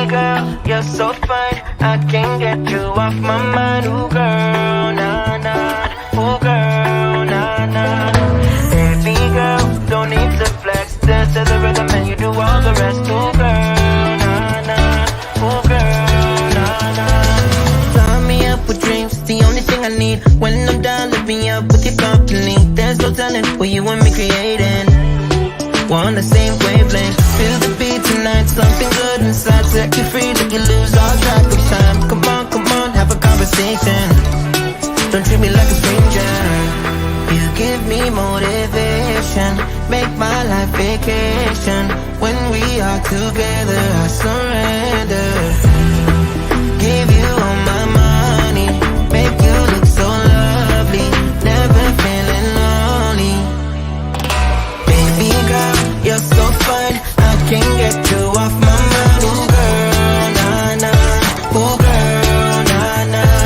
girl, you're so fine, I can't get you off my mind. Ooh girl, nah nah. Ooh girl, nah nah. Baby girl, don't need to flex. Dance to the rhythm and you do all the rest. Ooh girl, nah nah. Ooh girl, nah nah. Fly me up with dreams, it's the only thing I need. When I'm down, lift me up with your company. There's no telling what you and me creating. We're on the same wavelength. Feel the beat tonight, something good inside. Set you free, let you lose all track of time. Come on, have a conversation. Don't treat me like a stranger. You give me motivation, make my life vacation. When we are together, I surrender. Give you all my money, make you look so lovely. Never feeling lonely. Baby girl, you're so fine, I can't get you off my mind. Ooh girl, nah nah. Ooh girl, nah nah.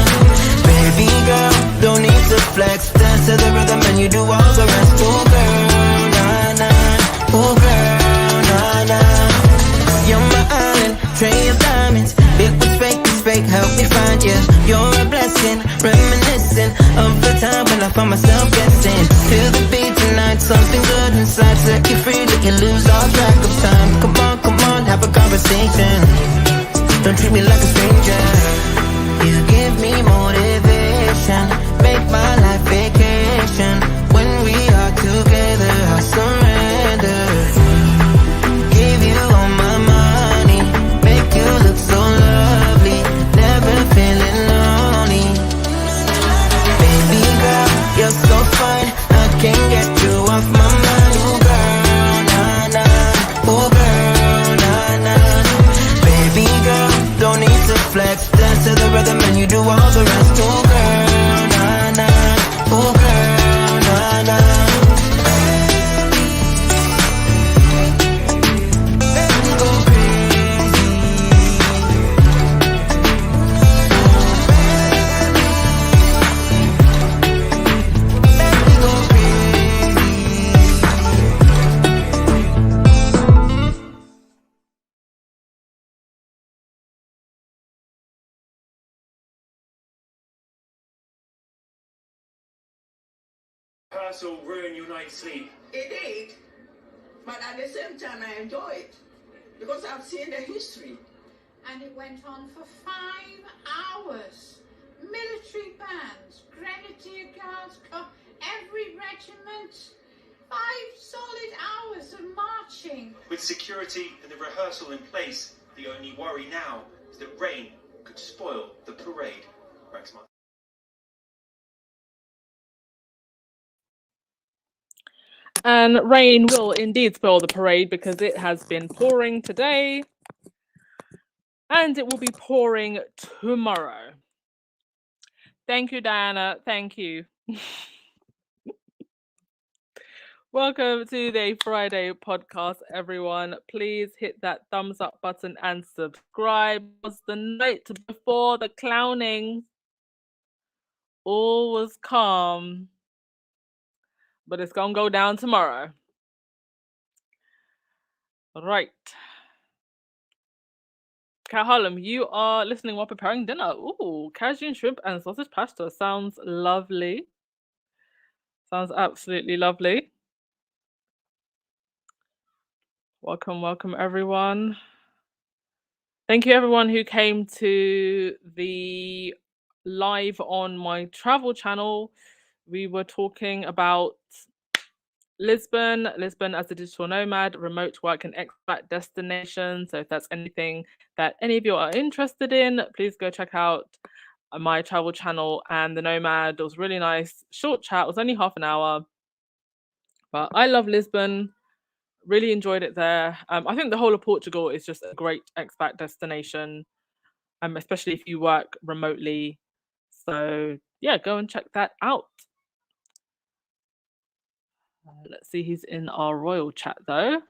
Baby girl, don't need to flex. Dance to the rhythm and you do all the rest. Ooh girl, nah nah. Ooh girl, nah nah. You're my island, tray of diamonds. Big what's fake, help me find you. You're a blessing, reminiscent of the time when I found myself guessing. Feel the beat tonight, something good inside. Set you free, let you lose all track of time. Come on, have a conversation. Don't treat me like a stranger. You give me motivation, make my life vacation. When we are together, I surrender. Give you all my money, make you look so lovely. Never feeling lonely. Baby girl, you're so fine, I can't get you off my mind. Ooh girl, nah nah. Ooh girl, nah nah. Baby girl, don't need to flex. Dance to the rhythm and you do all the rest. Ooh girl, nah nah. Ooh girl, nah nah. Rehearsal ruin your night's sleep? It did, but at the same time I enjoy it because I've seen the history. And it went on for 5 hours. Military bands, Grenadier Guards, every regiment. 5 solid hours of marching. With security and the rehearsal in place, the only worry now is that rain could spoil the parade. Rex Martin. And rain will indeed spoil the parade because it has been pouring today and it will be pouring tomorrow. Thank you, Diana. Thank you. Welcome to the Friday podcast, everyone. Please hit that thumbs up button and subscribe. It was the night before the clowning. All was calm, but it's gonna go down tomorrow. Right. Cat Harlem, you are listening while preparing dinner. Ooh, Cajun shrimp and sausage pasta. Sounds lovely. Sounds absolutely lovely. Welcome, everyone. Thank you, everyone who came to the live on my travel channel. We were talking about Lisbon as a digital nomad, remote work and expat destination. So if that's anything that any of you are interested in, please go check out my travel channel and the Nomad. It was really nice. Short chat. It was only half an hour. But I love Lisbon. Really enjoyed it there. I think the whole of Portugal is just a great expat destination, especially if you work remotely. So yeah, go and check that out. Let's see who's in our royal chat though.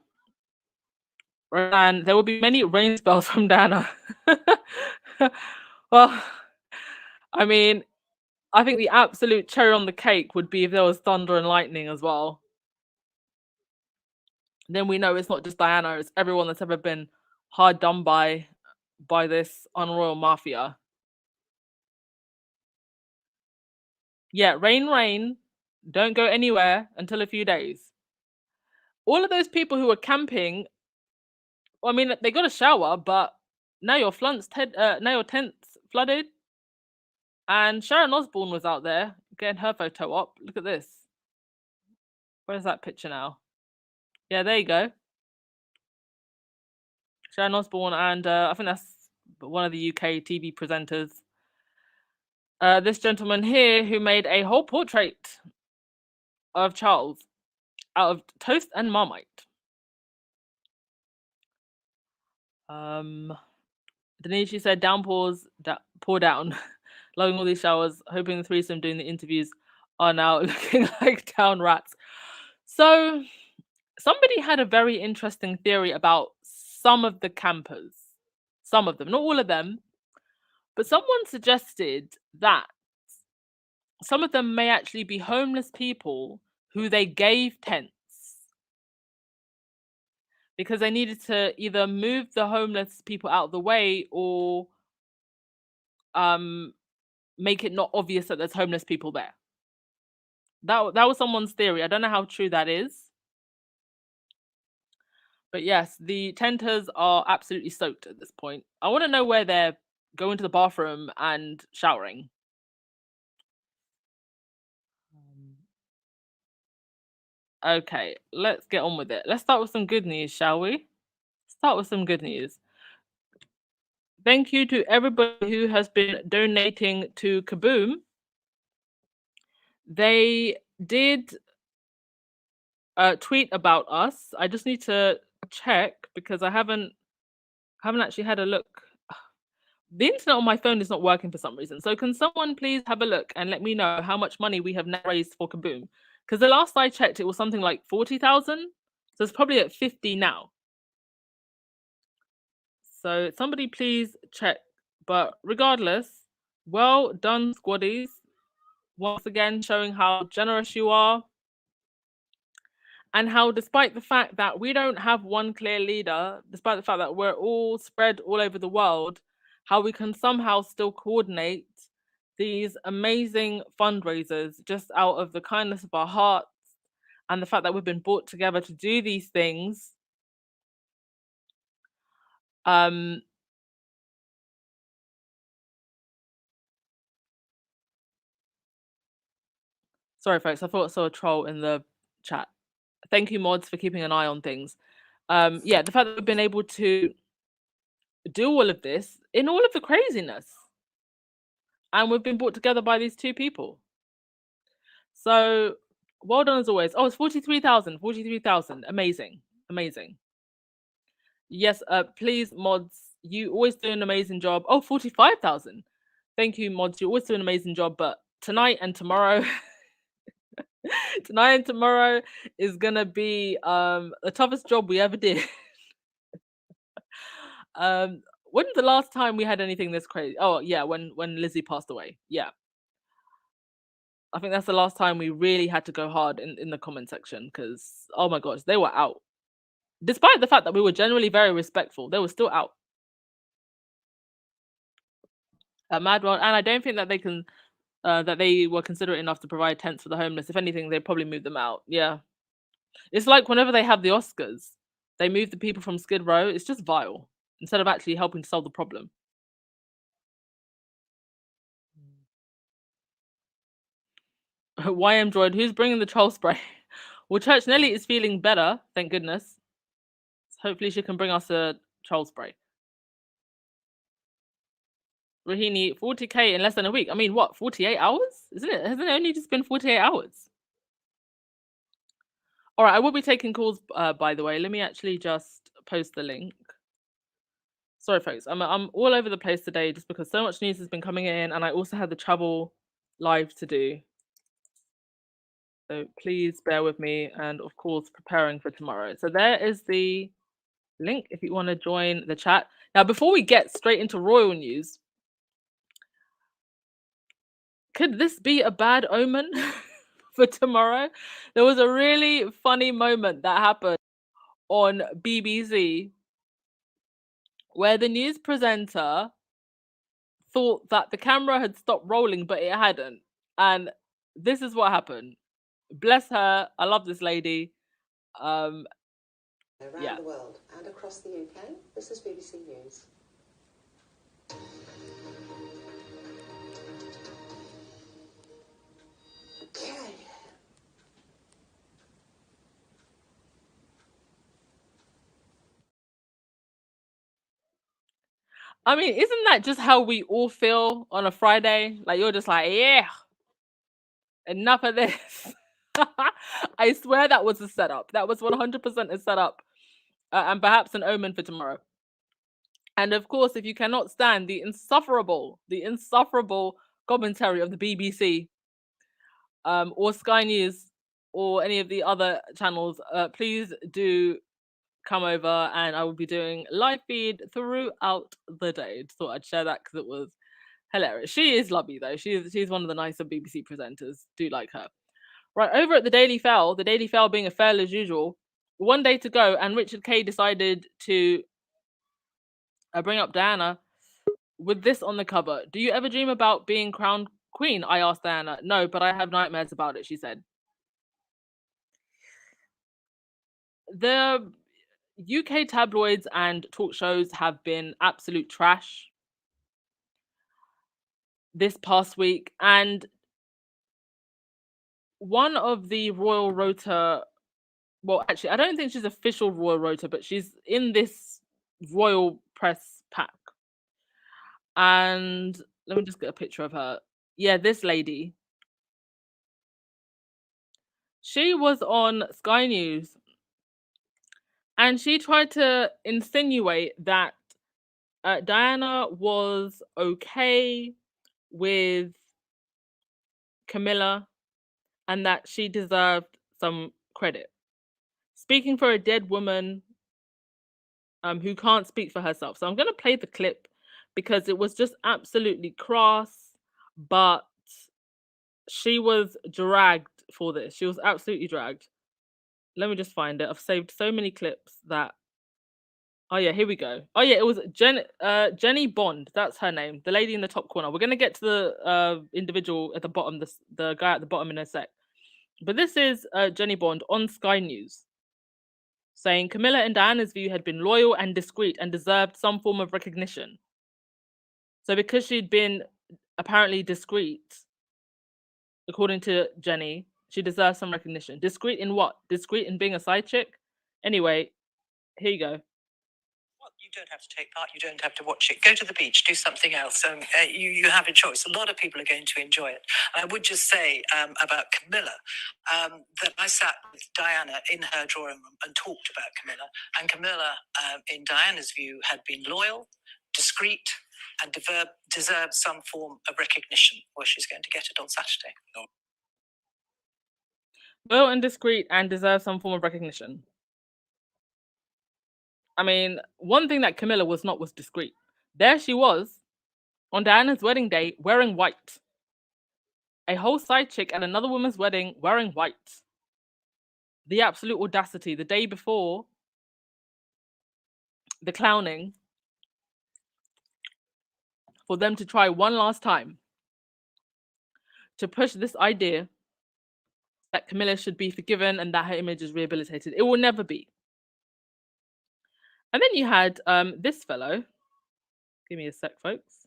And there will be many rain spells from Dana. Well, I mean, I think the absolute cherry on the cake would be if there was thunder and lightning as well. Then we know it's not just Diana, it's everyone that's ever been hard done by by this unroyal mafia. Yeah, rain, don't go anywhere until a few days. All of those people who were camping, well, I mean, they got a shower, but now your tent's flooded. And Sharon Osbourne was out there getting her photo op. Look at this. Where's that picture now? Yeah, there you go. Sharon Osbourne and I think that's one of the UK TV presenters. This gentleman here who made a whole portrait of Charles out of toast and Marmite. Denise, she said, downpours, pour down. Loving all these showers, hoping the threesome doing the interviews are now looking like town rats. So somebody had a very interesting theory about some of the campers. Some of them, not all of them. But someone suggested that some of them may actually be homeless people who they gave tents because they needed to either move the homeless people out of the way or make it not obvious that there's homeless people there. That was someone's theory. I don't know how true that is. But yes, the tenters are absolutely soaked at this point. I want to know where they're going to the bathroom and showering. Okay, let's get on with it. Let's start with some good news, shall we? Start with some good news. Thank you to everybody who has been donating to Kaboom. They did tweet about us. I just need to check because I haven't actually had a look. The internet on my phone is not working for some reason. So can someone please have a look and let me know how much money we have now raised for Kaboom? Because the last I checked, it was something like 40,000. So it's probably at 50 now. So somebody please check. But regardless, well done, squaddies. Once again, showing how generous you are. And how despite the fact that we don't have one clear leader, despite the fact that we're all spread all over the world, how we can somehow still coordinate these amazing fundraisers just out of the kindness of our hearts and the fact that we've been brought together to do these things. Sorry, folks, I thought I saw a troll in the chat. Thank you, mods, for keeping an eye on things. Yeah, the fact that we've been able to do all of this in all of the craziness. And we've been brought together by these two people. So well done as always. Oh, it's 43,000. 43,000. Amazing. Amazing. Yes, please, mods. You always do an amazing job. Oh, 45,000. Thank you, mods. You always do an amazing job. But tonight and tomorrow, tonight and tomorrow is gonna be the toughest job we ever did. When's the last time we had anything this crazy? Oh yeah, when Lizzie passed away. Yeah. I think that's the last time we really had to go hard in the comment section because, oh my gosh, they were out. Despite the fact that we were generally very respectful, they were still out. Mad World, and I don't think that they can, that they were considerate enough to provide tents for the homeless. If anything, they probably moved them out. Yeah. It's like whenever they have the Oscars, they move the people from Skid Row. It's just vile instead of actually helping to solve the problem. YM Droid, who's bringing the troll spray? Well, Church Nelly is feeling better, thank goodness. So hopefully she can bring us a troll spray. Rahini, 40k in less than a week. I mean, what, 48 hours? Isn't it? Hasn't it only just been 48 hours? All right, I will be taking calls, by the way. Let me actually just post the link. Sorry, folks. I'm all over the place today just because so much news has been coming in, and I also had the travel live to do. So please bear with me, and of course, preparing for tomorrow. So there is the link if you want to join the chat. Now, before we get straight into royal news, could this be a bad omen for tomorrow? There was a really funny moment that happened on BBC where the news presenter thought that the camera had stopped rolling, but it hadn't. And this is what happened. Bless her. I love this lady. Around Yeah. the world and across the UK, this is BBC News. Okay. I mean, isn't that just how we all feel on a Friday? Like, you're just like, yeah, enough of this. I swear that was a setup. That was 100% a setup, and perhaps an omen for tomorrow. And of course, if you cannot stand the insufferable commentary of the BBC, or Sky News, or any of the other channels, please do come over, and I will be doing live feed throughout the day. Just thought I'd share that because it was hilarious. She is lovely though. She's one of the nicer BBC presenters. Do like her. Right, over at the Daily Fail, the Daily Fail being a fail as usual, one day to go, and Richard Kay decided to bring up Diana with this on the cover. Do you ever dream about being crowned queen? I asked Diana. No, but I have nightmares about it, she said. The UK tabloids and talk shows have been absolute trash this past week, and one of the Royal Rota, well, actually, I don't think she's official Royal Rota, but she's in this Royal Press pack. And let me just get a picture of her. Yeah, this lady. She was on Sky News, and she tried to insinuate that Diana was okay with Camilla and that she deserved some credit. Speaking for a dead woman who can't speak for herself. So I'm going to play the clip because it was just absolutely crass, but she was dragged for this. She was absolutely dragged. Let me just find it. I've saved so many clips that... Oh yeah, here we go. Oh yeah, it was Jenny Bond. That's her name. The lady in the top corner. We're going to get to the individual at the bottom, the guy at the bottom in a sec. But this is Jenny Bond on Sky News, saying Camilla, in Diana's view, had been loyal and discreet and deserved some form of recognition. So because she'd been apparently discreet, according to Jenny, she deserves some recognition. Discreet in what? Discreet in being a side chick? Anyway, here you go. You don't have to take part. You don't have to watch it. Go to the beach. Do something else. You have a choice. A lot of people are going to enjoy it. I would just say about Camilla that I sat with Diana in her drawing room and talked about Camilla. And Camilla, in Diana's view, had been loyal, discreet, and deserved some form of recognition. Well, she's going to get it on Saturday. Loyal and discreet and deserve some form of recognition. I mean, one thing that Camilla was not was discreet. There she was on Diana's wedding day wearing white. A whole side chick at another woman's wedding wearing white. The absolute audacity the day before the clowning for them to try one last time to push this idea that Camilla should be forgiven and that her image is rehabilitated. It will never be. And then you had this fellow. Give me a sec, folks.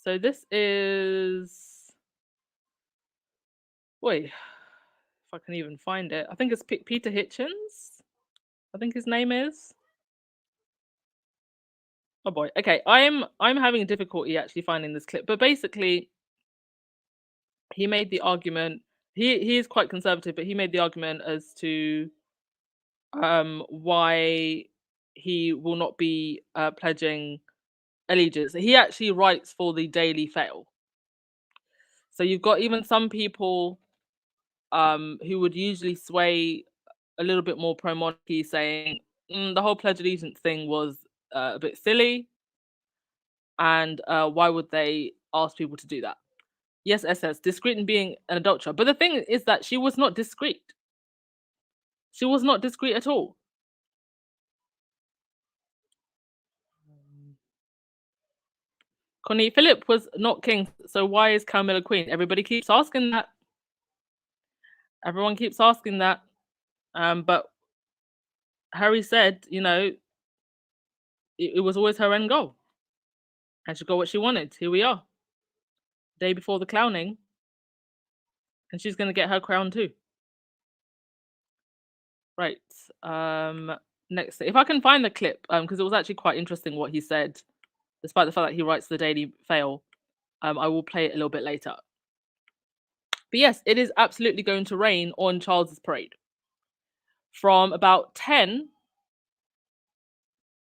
So this is... Wait, if I can even find it. I think it's Peter Hitchens. I think his name is. Oh boy. Okay, I'm having difficulty actually finding this clip. But basically, he made the argument. He is quite conservative, but he made the argument as to why he will not be pledging allegiance. He actually writes for the Daily Fail. So you've got even some people who would usually sway a little bit more pro-monarchy saying the whole pledge allegiance thing was a bit silly, and why would they ask people to do that? Yes, SS, discreet in being an adulterer. But the thing is that she was not discreet. She was not discreet at all. Connie, Philip was not king, so why is Camilla queen? Everybody keeps asking that. Everyone keeps asking that. But Harry said, you know, it was always her end goal. And she got what she wanted. Here we are. Day before the crowning. And she's going to get her crown too. Right. Next. If I can find the clip, because it was actually quite interesting what he said, despite the fact that he writes the Daily Fail. I will play it a little bit later. But yes, it is absolutely going to rain on Charles's parade. From about 10,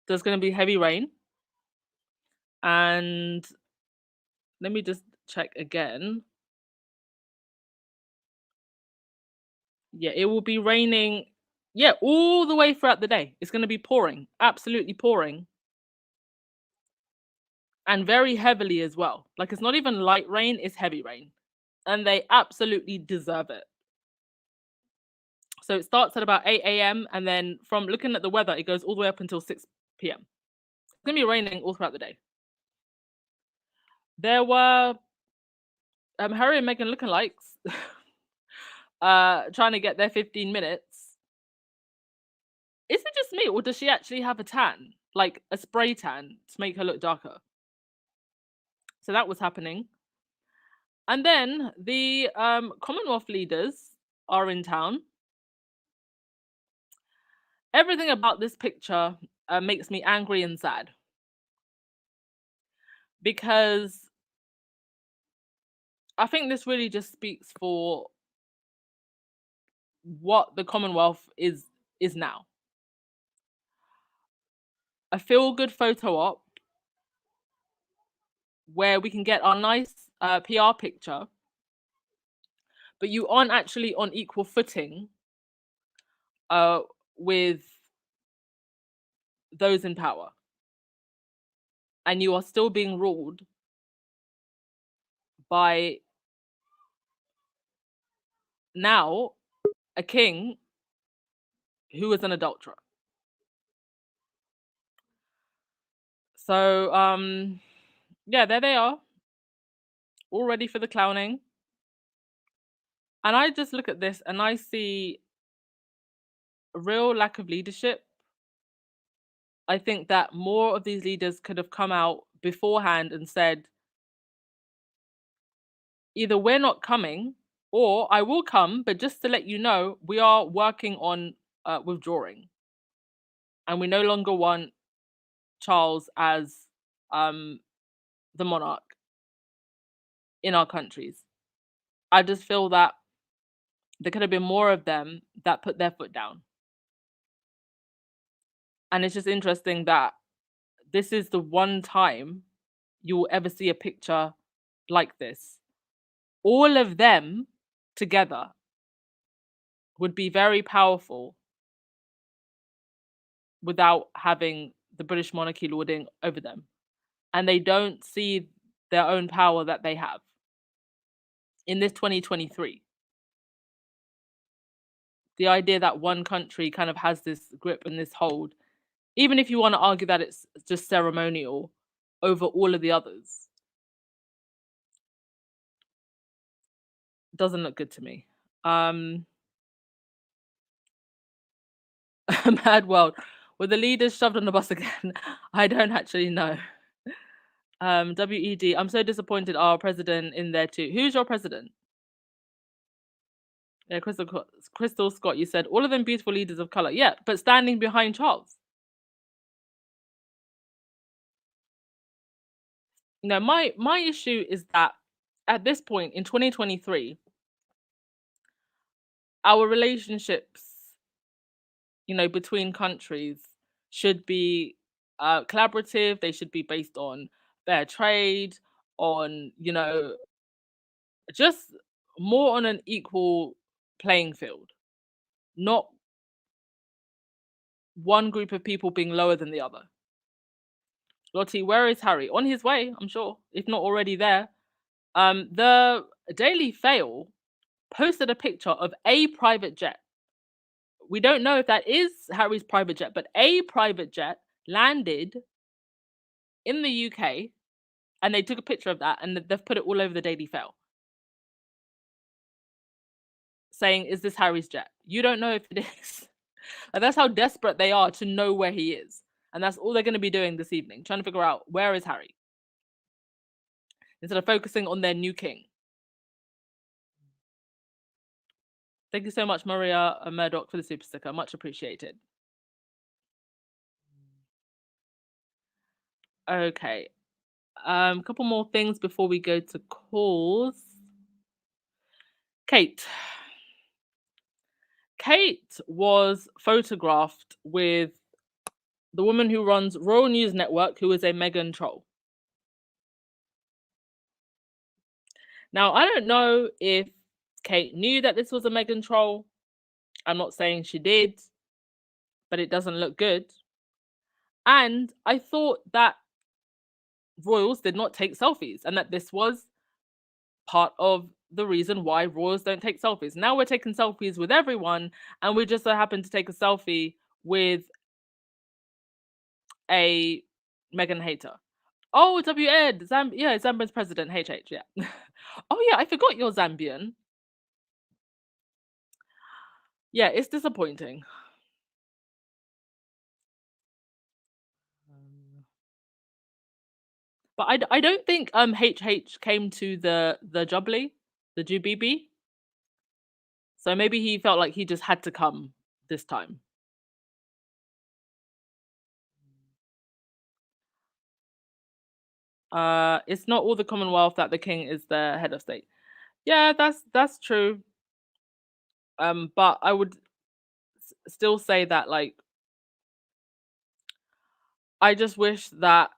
there's going to be heavy rain. And let me just check again. Yeah, it will be raining. Yeah, all the way throughout the day. It's going to be pouring, absolutely pouring. And very heavily as well. Like, it's not even light rain, it's heavy rain. And they absolutely deserve it. So it starts at about 8 a.m. and then from looking at the weather, it goes all the way up until 6 p.m. It's going to be raining all throughout the day. There were Harry and Meghan lookalikes trying to get their 15 minutes. Is it just me, or does she actually have a tan? Like a spray tan to make her look darker? So that was happening. And then the Commonwealth leaders are in town. Everything about this picture makes me angry and sad. Because I think this really just speaks for what the Commonwealth is now. A feel-good photo op where we can get our nice PR picture, but you aren't actually on equal footing with those in power. And you are still being ruled by now a king who is an adulterer. So, yeah, there they are, all ready for the clowning. And I just look at this and I see a real lack of leadership. I think that more of these leaders could have come out beforehand and said, either we're not coming or I will come, but just to let you know, we are working on withdrawing. And we no longer want Charles as the monarch in our countries. I just feel that there could have been more of them that put their foot down. And it's just interesting that this is the one time you will ever see a picture like this. All of them together would be very powerful without having the British monarchy lording over them. And they don't see their own power that they have in this 2023. The idea that one country kind of has this grip and this hold, even if you want to argue that it's just ceremonial over all of the others, doesn't look good to me. Mad world. Were the leaders shoved on the bus again? I don't actually know. WED, I'm so disappointed our president in there too. Who's your president? Yeah, Crystal Scott, you said all of them beautiful leaders of color. Yeah, but standing behind Charles. You know, my issue is that at this point in 2023, our relationships, you know, between countries should be collaborative. They should be based on fair trade, on, you know, just more on an equal playing field, not one group of people being lower than the other. Lottie, where is Harry? On his way, I'm sure, if not already there. The Daily Fail posted a picture of a private jet. We don't know if that is Harry's private jet, but a private jet landed in the UK And they took a picture of that and they've put it all over the Daily Fail, saying, is this Harry's jet? You don't know if it is. Like, that's how desperate they are to know where he is. And that's all they're going to be doing this evening, trying to figure out where is Harry, instead of focusing on their new king. Thank you so much, Maria Murdoch, for the super sticker. Much appreciated. Okay. A couple more things before we go to calls. Kate was photographed with the woman who runs Royal News Network, who is a Meghan troll. Now, I don't know if Kate knew that this was a Meghan troll. I'm not saying she did, but it doesn't look good. And I thought that royals did not take selfies and that this was part of the reason why royals don't take selfies. Now we're taking selfies with everyone, and we just so happen to take a selfie with a Meghan hater. Oh, W. Ed, Zambian's president, HH, yeah. Oh yeah, I forgot you're Zambian. Yeah, it's disappointing. But I don't think HH came to the Jubilee, the Jubilee. So maybe he felt like he just had to come this time. It's not all the Commonwealth that the king is the head of state. Yeah, that's true. But I would still say that, like, I just wish that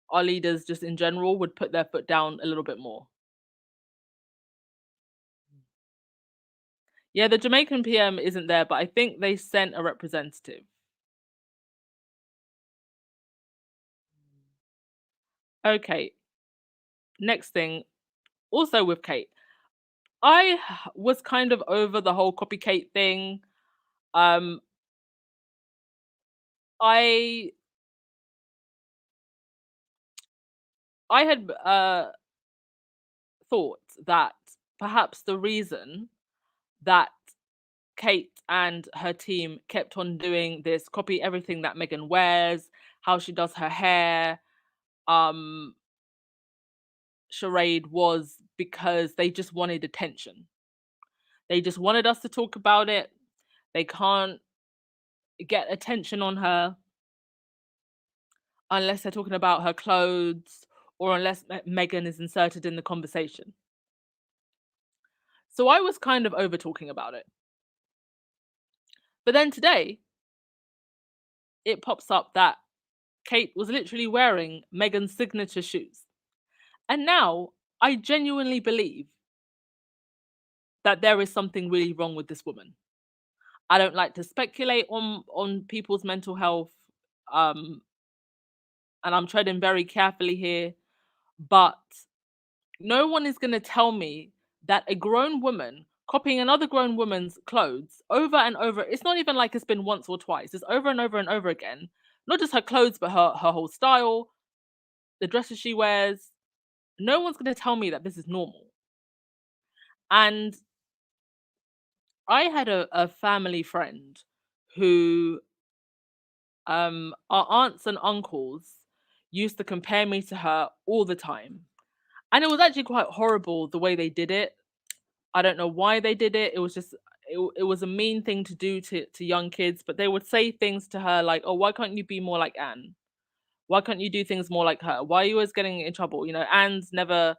our leaders just in general would put their foot down a little bit more. Yeah, the Jamaican PM isn't there, but I think they sent a representative. Okay. Next thing, also with Kate. I was kind of over the whole copycat thing. I had thought that perhaps the reason that Kate and her team kept on doing this copy everything that Meghan wears, how she does her hair, charade was because they just wanted attention. They just wanted us to talk about it. They can't get attention on her unless they're talking about her clothes or unless Meghan is inserted in the conversation. So I was kind of over talking about it. But then today, it pops up that Kate was literally wearing Meghan's signature shoes. And now I genuinely believe that there is something really wrong with this woman. I don't like to speculate on people's mental health, and I'm treading very carefully here, but no one is going to tell me that a grown woman copying another grown woman's clothes over and over, it's not even like it's been once or twice, it's over and over and over again, not just her clothes, but her whole style, the dresses she wears. No one's going to tell me that this is normal. And I had a family friend who our aunts and uncles used to compare me to her all the time. And it was actually quite horrible the way they did it. I don't know why they did it. It was just, it was a mean thing to do to young kids, but they would say things to her like, oh, why can't you be more like Anne? Why can't you do things more like her? Why are you always getting in trouble? You know, Anne's never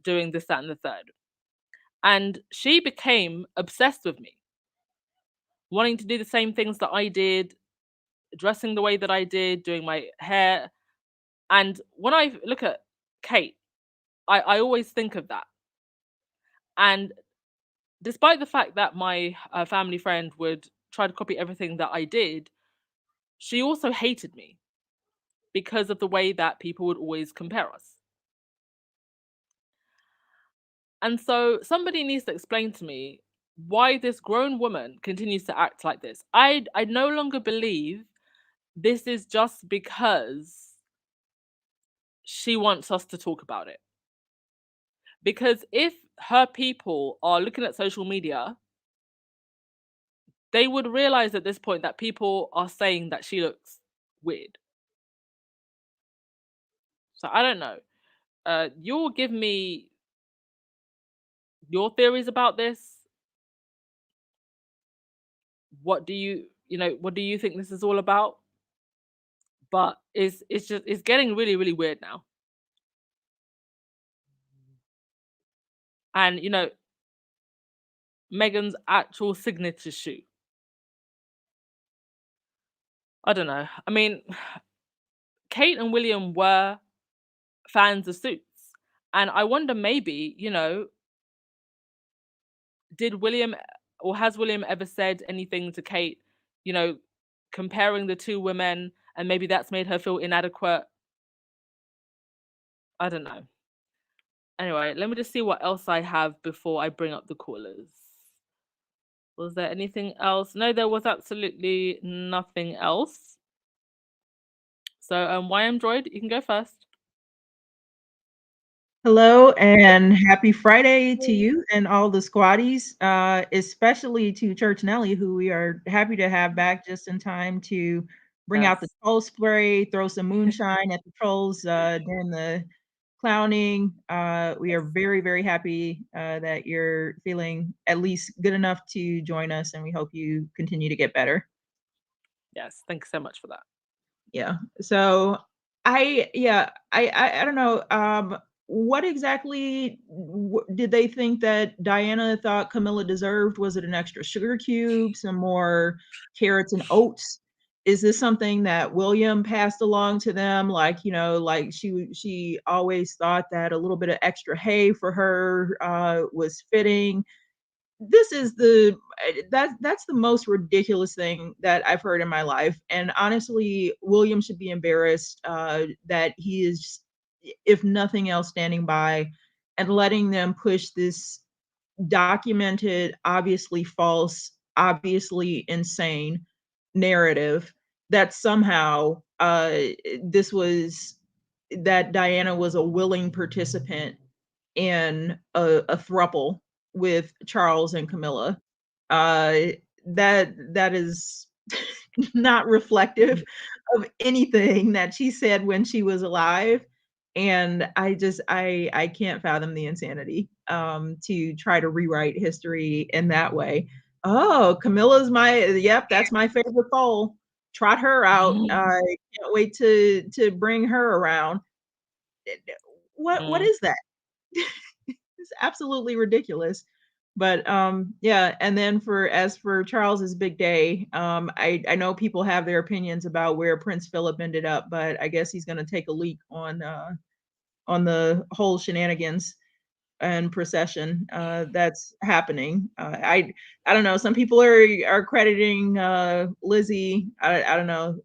doing this, that, and the third. And she became obsessed with me, wanting to do the same things that I did, dressing the way that I did, doing my hair. And when I look at Kate, I always think of that. And despite the fact that my family friend would try to copy everything that I did, she also hated me because of the way that people would always compare us. And so somebody needs to explain to me why this grown woman continues to act like this. I no longer believe this is just because she wants us to talk about it. Because if her people are looking at social media, they would realize at this point that people are saying that she looks weird. So I don't know. You'll give me your theories about this. What do you think this is all about? But it's getting really, really weird now. And Meghan's actual signature shoe. I don't know. I mean, Kate and William were fans of Suits. And I wonder maybe, did William or has William ever said anything to Kate, comparing the two women, and maybe that's made her feel inadequate? I don't know. Anyway, let me just see what else I have before I bring up the callers. Was there anything else? No, there was absolutely nothing else. So, YM Droid, you can go first. Hello and happy Friday to you and all the squaddies, especially to Church Nelly, who we are happy to have back just in time to bring out the troll spray, throw some moonshine at the trolls during the clowning. We are very, very happy that you're feeling at least good enough to join us, and we hope you continue to get better. Yes, thanks so much for that. Yeah. So I don't know. What exactly did they think that Diana thought Camilla deserved? Was it an extra sugar cube, some more carrots and oats? Is this something that William passed along to them? Like, like she always thought that a little bit of extra hay for her was fitting. This is that's the most ridiculous thing that I've heard in my life. And honestly, William should be embarrassed that he is, if nothing else, standing by and letting them push this documented, obviously false, obviously insane narrative that somehow this was that Diana was a willing participant in a throuple with Charles and Camilla. That is not reflective of anything that she said when she was alive. And I can't fathom the insanity to try to rewrite history in that way. Oh, Camilla's that's my favorite foal. Trot her out. I can't wait to bring her around. What is that? It's absolutely ridiculous. But yeah, and then as for Charles's big day, I know people have their opinions about where Prince Philip ended up, but I guess he's going to take a leak on the whole shenanigans and procession that's happening. I don't know. Some people are crediting Lizzie. I don't know.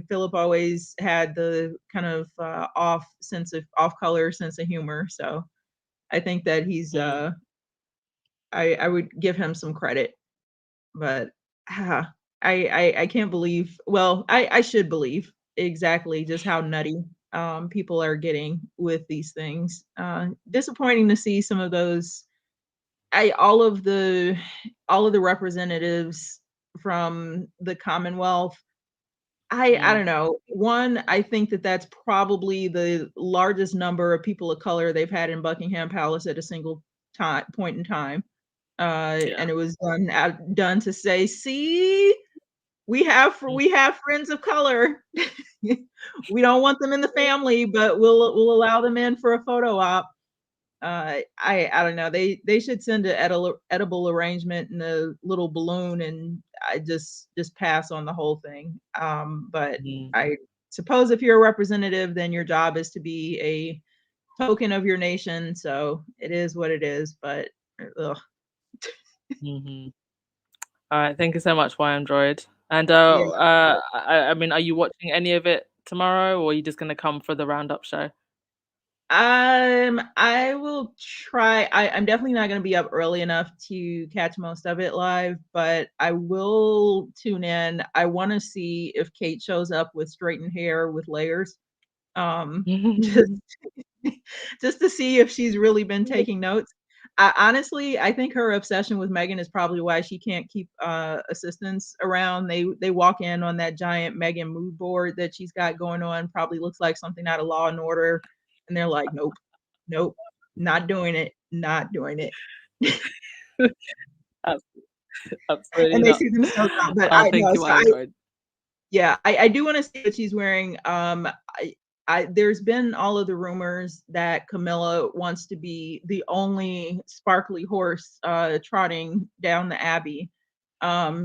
Philip always had the kind of off color sense of humor, so I think that he's I would give him some credit, but I can't believe. Well, I should believe exactly just how nutty people are getting with these things. Disappointing to see some of those. All of the representatives from the Commonwealth. I don't know. One, I think that's probably the largest number of people of color they've had in Buckingham Palace at a single point in time. And it was done to say, see, we have friends of color. We don't want them in the family, but we'll allow them in for a photo op. I don't know. They should send an edible arrangement in a little balloon, and I just pass on the whole thing. But I suppose if you're a representative, then your job is to be a token of your nation. So it is what it is. But ugh. All right, thank you so much, Android. And I mean, are you watching any of it tomorrow, or are you just gonna come for the roundup show? I will try. I'm definitely not going to be up early enough to catch most of it live, but I will tune in. I want to see if Kate shows up with straightened hair with layers. just just to see if she's really been taking notes. Honestly, I think her obsession with Megan is probably why she can't keep assistants around. They walk in on that giant Megan mood board that she's got going on. Probably looks like something out of Law and Order, and they're like, nope, nope, not doing it, not doing it. Abs- Absolutely And they not. see themselves out. But I Thank know, you, so I enjoyed. yeah, I do want to see what she's wearing. There's been all of the rumors that Camilla wants to be the only sparkly horse trotting down the Abbey.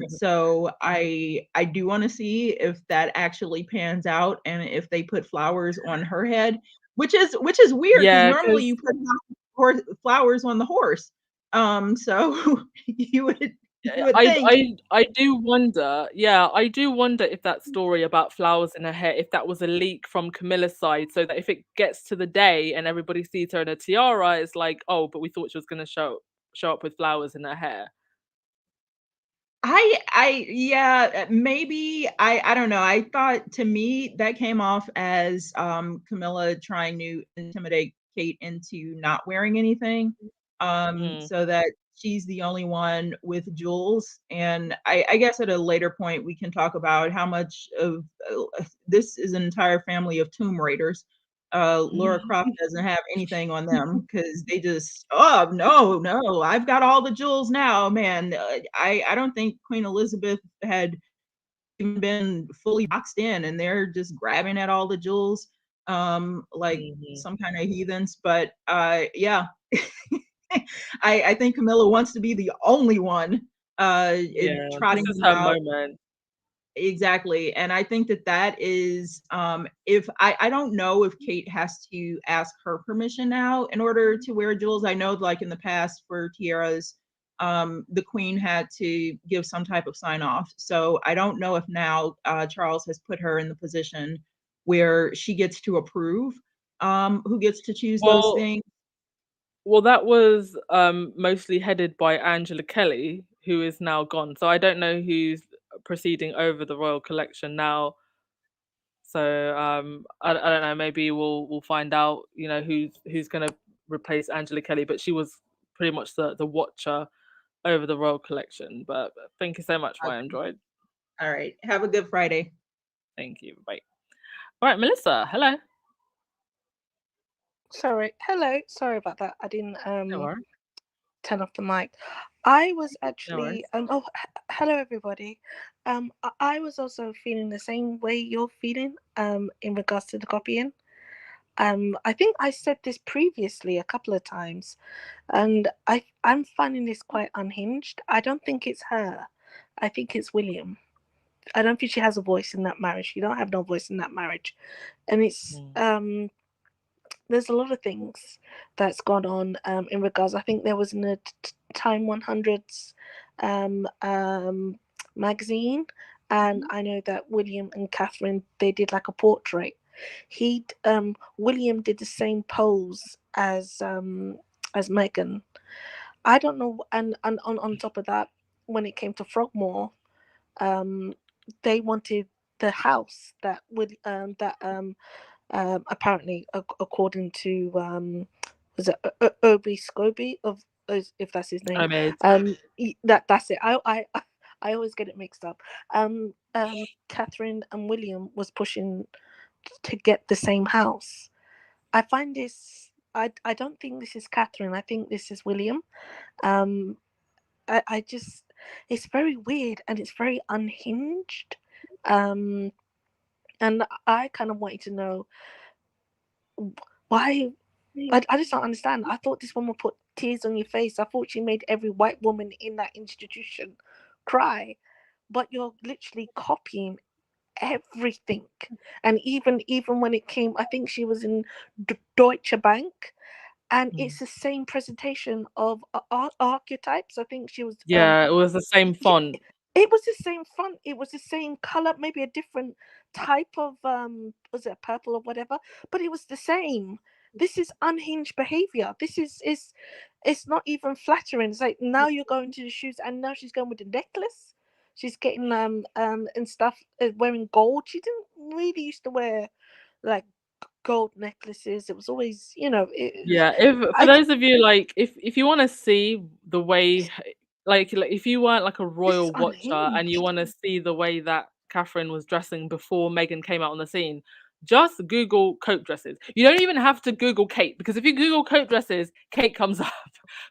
So I do want to see if that actually pans out and if they put flowers on her head, which is weird because Yeah, normally because you put flowers on the horse. So you would I think. I I do wonder, yeah, I do wonder if that story about flowers in her hair, if that was a leak from Camilla's side, so that if it gets to the day and everybody sees her in a tiara, it's like, oh, but we thought she was gonna show up with flowers in her hair. Yeah, maybe I don't know. I thought to me that came off as Camilla trying to intimidate Kate into not wearing anything, Mm. so that she's the only one with jewels. And I guess at a later point we can talk about how much of this is an entire family of Tomb Raiders. Laura Croft doesn't have anything on them because they just, oh no, no, I've got all the jewels now, man. I don't think Queen Elizabeth had even been fully boxed in, and they're just grabbing at all the jewels, like Mhm. some kind of heathens. But yeah, I think Camilla wants to be the only one Yeah, this trotting is her about. moment. Exactly, and I think that that is, if I don't know if Kate has to ask her permission now in order to wear jewels. I know, like in the past for tiaras, the queen had to give some type of sign off. So I don't know if now Charles has put her in the position where she gets to approve who gets to choose those Well, things. that was mostly headed by Angela Kelly, who is now gone. So I don't know who's proceeding over the royal collection now. So I don't know. Maybe we'll find out. You know who's going to replace Angela Kelly, but she was pretty much the watcher over the royal collection. But thank you so much, my Okay. Android. All right. Have a good Friday. Thank you. Bye. All right, Melissa. Hello. Sorry. Hello. Sorry about that. I didn't No worries. turn off the mic. I was No actually worries. hello everybody. I was also feeling the same way you're feeling in regards to the copying. I think I said this previously a couple of times, and I'm finding this quite unhinged. I don't think it's her. I think it's William. I don't think she has a voice in that marriage. She don't have no voice in that marriage, and it's Mm. there's a lot of things that's gone on in regards. I think there was in a Time 100s magazine, and I know that William and Catherine, they did like a portrait. William did the same pose as Meghan. I don't know, and on top of that, when it came to Frogmore, um, they wanted the house that would apparently, according to was it Obi Scobie of, if that's his name, Mermaid. that's it. I always get it mixed up. Catherine and William was pushing to get the same house. I find this. I don't think this is Catherine. I think this is William. Um, I just, it's very weird and it's very unhinged. Um, and I kind of wanted to know why. I just don't understand. I thought this woman put tears on your face. I thought she made every white woman in that institution cry. But you're literally copying everything. And even when it came, I think she was in Deutsche Bank, and Mm. it's the same presentation of archetypes. I think she was Yeah, it was the same font. it was the same font, it was the same color, maybe a different type of was it purple or whatever, but it was the same. This is unhinged behavior. This is it's not even flattering. It's like now you're going to the shoes, and now she's going with the necklace. She's getting and stuff, wearing gold. She didn't really used to wear like gold necklaces. It was always, you know, Yeah, for those of you like, if you want to see the way, like if you weren't like a this is royal watcher and you unhinged. want to see the way that Catherine was dressing before Meghan came out on the scene, just Google coat dresses. You don't even have to Google Kate, because if you Google coat dresses, Kate comes up.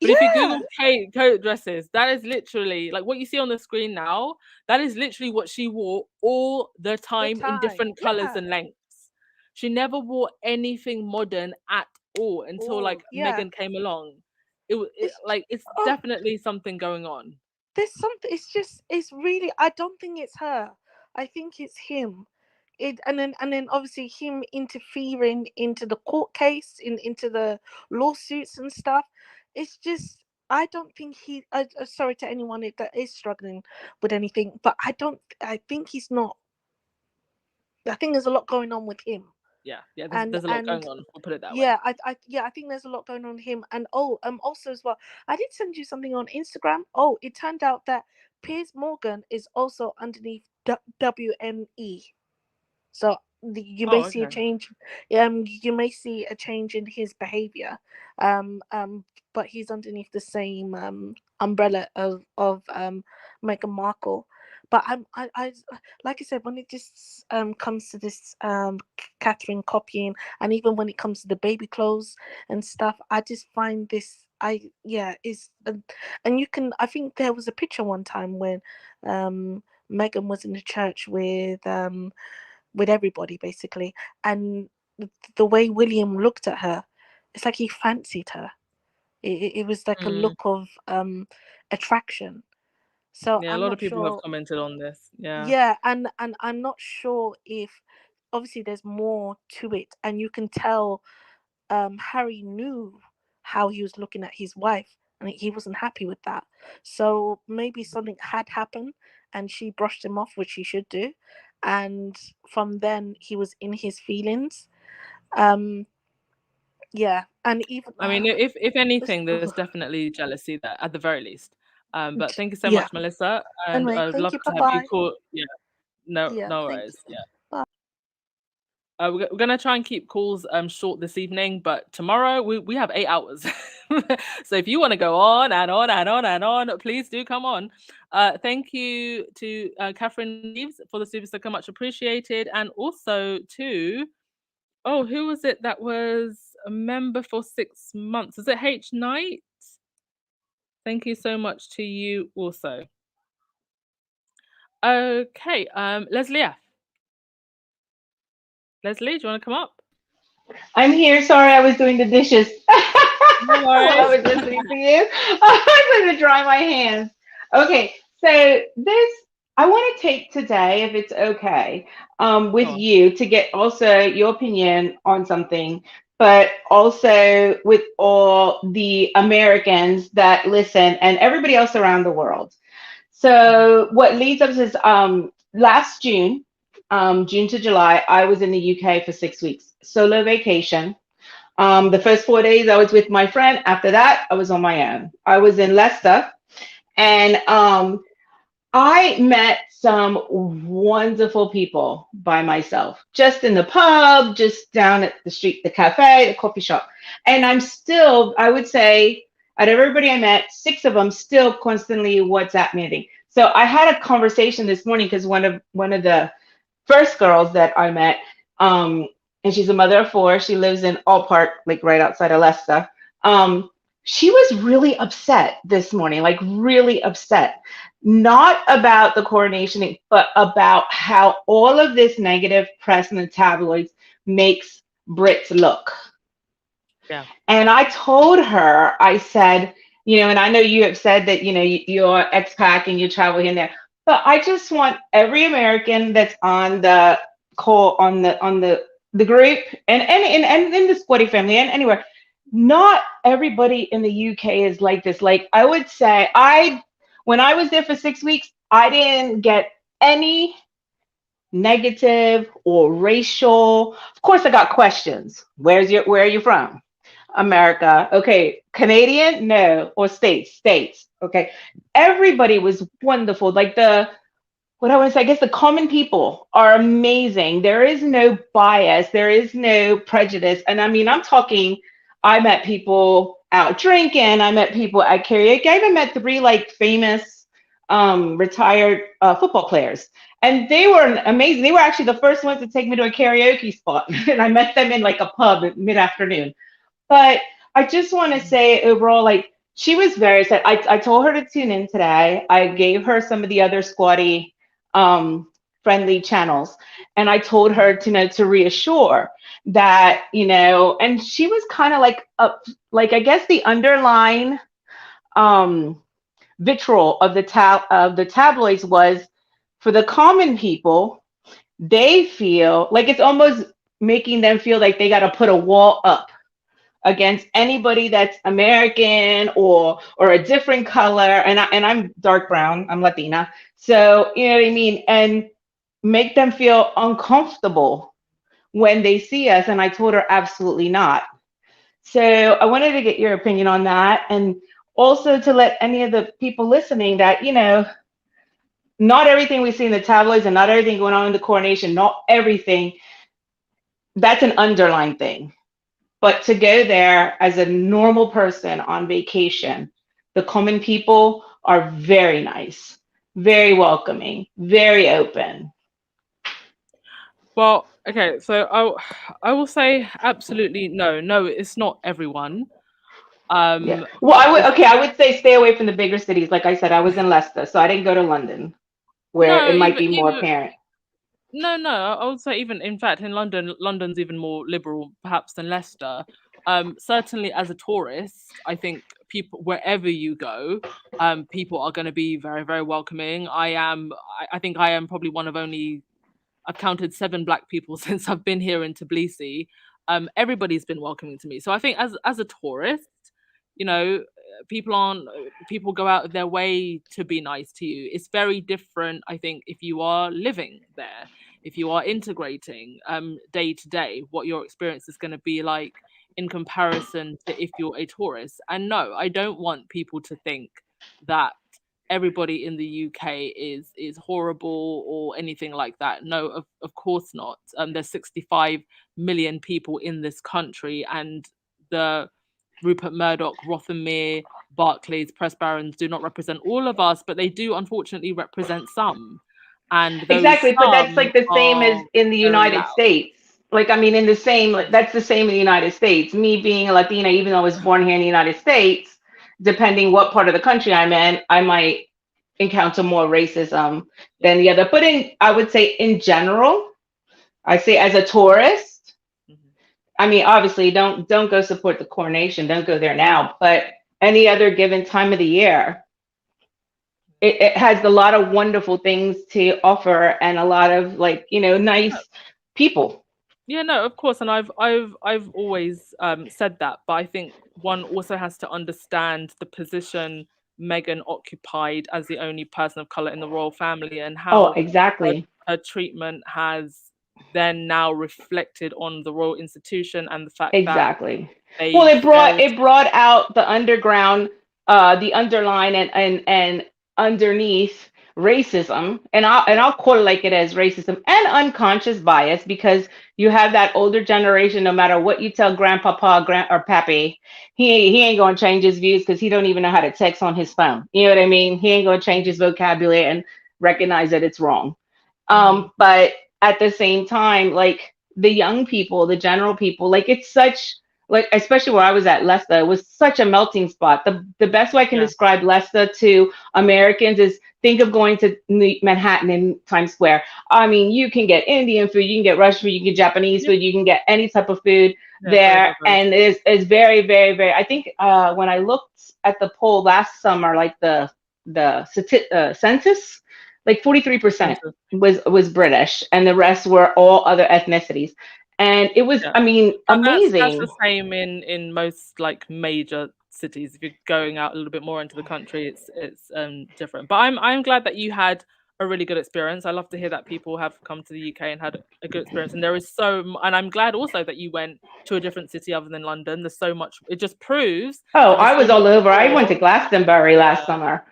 But if you Yeah, Google Kate coat dresses, that is literally like what you see on the screen now. That is literally what she wore all the the time in time. different colors Yeah. and lengths. She never wore anything modern at all until like Oh, yeah. Megan came along. It's Like it's oh, definitely something going on. there's something. It's really. I don't think it's her. I think it's him. And then obviously him interfering into the court case, into the lawsuits and stuff. It's just, I don't think he. Sorry to anyone that is struggling with anything, but I think he's not. I think there's a lot going on with him. Yeah, and there's a lot and going on. We'll put it that way. yeah, I think there's a lot going on with him. And also as well, I did send you something on Instagram. Oh, it turned out that Piers Morgan is also underneath WME. So you Oh, may see a okay. change. You may see a change in his behavior. But he's underneath the same umbrella of Meghan Markle. But I like I said, when it just comes to this Catherine copying, and even when it comes to the baby clothes and stuff, I just find this. Is and you can. I think there was a picture one time when Meghan was in the church with everybody basically, and the way William looked at her, it's like he fancied her. It was like a Mm. look of attraction. So Yeah, a I'm lot of not people have sure. commented on this. Yeah. Yeah, and I'm not sure if, obviously there's more to it, and you can tell Harry knew how he was looking at his wife, and he wasn't happy with that. So maybe something had happened, and she brushed him off, which she should do. And from then, he was in his feelings. Um, yeah, and even I mean, if this, anything, there's definitely jealousy there at the very least. But thank you so yeah. much, Melissa, and Anyway, I'd thank love you. to Bye have you bye. call. Yeah, no, Yeah, no thank worries. you. Yeah. Bye. We're gonna try and keep calls short this evening, but tomorrow we have 8 hours. So if you want to go on and on and on and on, please do come on. Thank you to Catherine Reeves for the super sticker, much appreciated, and also to who was it that was a member for 6 months? Is it H Knight? Thank you so much to you also. Okay, Leslie F. Leslie, do you want to come up? I'm here. Sorry, I was doing the dishes No while I worries. was listening to you. I was going to dry my hands. Okay, so this, I want to take today, if it's okay, with Sure. you to get also your opinion on something, but also with all the Americans that listen and everybody else around the world. Mhm. So what leads up is last June, June to July, I was in the UK for 6 weeks, solo vacation. The first 4 days I was with my friend. After that, I was on my own. I was in Leicester, and I met some wonderful people by myself, just in the pub, just down at the street, the cafe, the coffee shop. And I'm still, I would say, out of everybody I met, 6 of them still constantly WhatsApp meeting. So I had a conversation this morning because one of the first girls that I met, and she's a mother of 4. She lives in All Park, like right outside of Leicester. Um, she was really upset this morning, like really upset, not about the coronation, but about how all of this negative press in the tabloids makes Brits look. Yeah. And I told her, I said, and I know you have said that, you're expat and you travel here and there, but I just want every American that's on the call, on the group, and in the Squatty family and anywhere, not everybody in the UK is like this. Like I would say, when I was there for 6 weeks, I didn't get any negative or racial. Of course, I got questions. Where are you from? America. Okay. Canadian? No. Or States? States. Okay. Everybody was wonderful. Like what I want to say, I guess the common people are amazing. There is no bias, there is no prejudice. And I mean, I'm talking, I met people out drinking, I met people at karaoke. I even met 3 like famous retired football players. And they were amazing. They were actually the first ones to take me to a karaoke spot. And I met them in like a pub at mid-afternoon. But I just want to say overall, like she was very sad. I told her to tune in today. I gave her some of the other squatty friendly channels, and I told her to to reassure that and she was kind of like up, like I guess the underlying vitriol of the tabloids was for the common people. They feel like it's almost making them feel like they got to put a wall up against anybody that's American or a different color. And I'm dark brown, I'm Latina. So, you know what I mean? And make them feel uncomfortable when they see us. And I told her absolutely not. So I wanted to get your opinion on that. And also to let any of the people listening that, not everything we see in the tabloids and not everything going on in the coronation, not everything, that's an underlying thing. But to go there as a normal person on vacation, the common people are very nice, very welcoming, very open. Well, okay, so I will say absolutely no, it's not everyone. Yeah. Well, I would say stay away from the bigger cities. Like I said, I was in Leicester, so I didn't go to London, where it might be more apparent. No, I would say even in fact in London's even more liberal perhaps than Leicester. Certainly as a tourist, I think people wherever you go, people are going to be very, very welcoming. I think I am probably one of only, I've counted 7 Black people since I've been here in Tbilisi. Everybody's been welcoming to me. So I think as a tourist, people go out of their way to be nice to you. It's very different, I think, if you are living there, if you are integrating day to day, what your experience is going to be like in comparison to if you're a tourist. And no, I don't want people to think that everybody in the UK is horrible or anything like that. No, of course not. There's 65 million people in this country, and the Rupert Murdoch, Rothermere, Barclays, press barons do not represent all of us, but they do unfortunately represent some. And exactly, but that's like the same as in the United States. Like, I mean, that's the same in the United States. Me being a Latina, even though I was born here in the United States, depending what part of the country I'm in, I might encounter more racism than the other. But I would say in general, I say as a tourist, I mean, obviously don't go support the coronation. Don't go there now. But any other given time of the year, it has a lot of wonderful things to offer and a lot of nice people. Yeah, no, of course, and I've always said that, but I think one also has to understand the position Meghan occupied as the only person of color in the royal family, and how exactly her treatment has then now reflected on the royal institution and the fact exactly. that it brought out the underground, the underline and underneath racism, and I'll call it like it is, racism and unconscious bias, because you have that older generation, no matter what you tell grandpapa or pappy, he ain't gonna change his views because he don't even know how to text on his phone. You know what I mean? He ain't gonna change his vocabulary and recognize that it's wrong. But at the same time, like the young people, the general people, like it's such, like, especially where I was at, Leicester, it was such a melting spot. The best way I can describe Leicester to Americans is think of going to Manhattan in Times Square. I mean, you can get Indian food, you can get Russian food, you can get Japanese food, you can get any type of food there. And it's very, very, very, I think when I looked at the poll last summer, like the census, like 43% was British, and the rest were all other ethnicities. And it was, I mean, amazing. That's the same in most like major cities. If you're going out a little bit more into the country, it's different. But I'm glad that you had a really good experience. I love to hear that people have come to the UK and had a good experience. And there is and I'm glad also that you went to a different city other than London. There's so much. It just proves. Oh, I was all over. I went to Glastonbury last summer.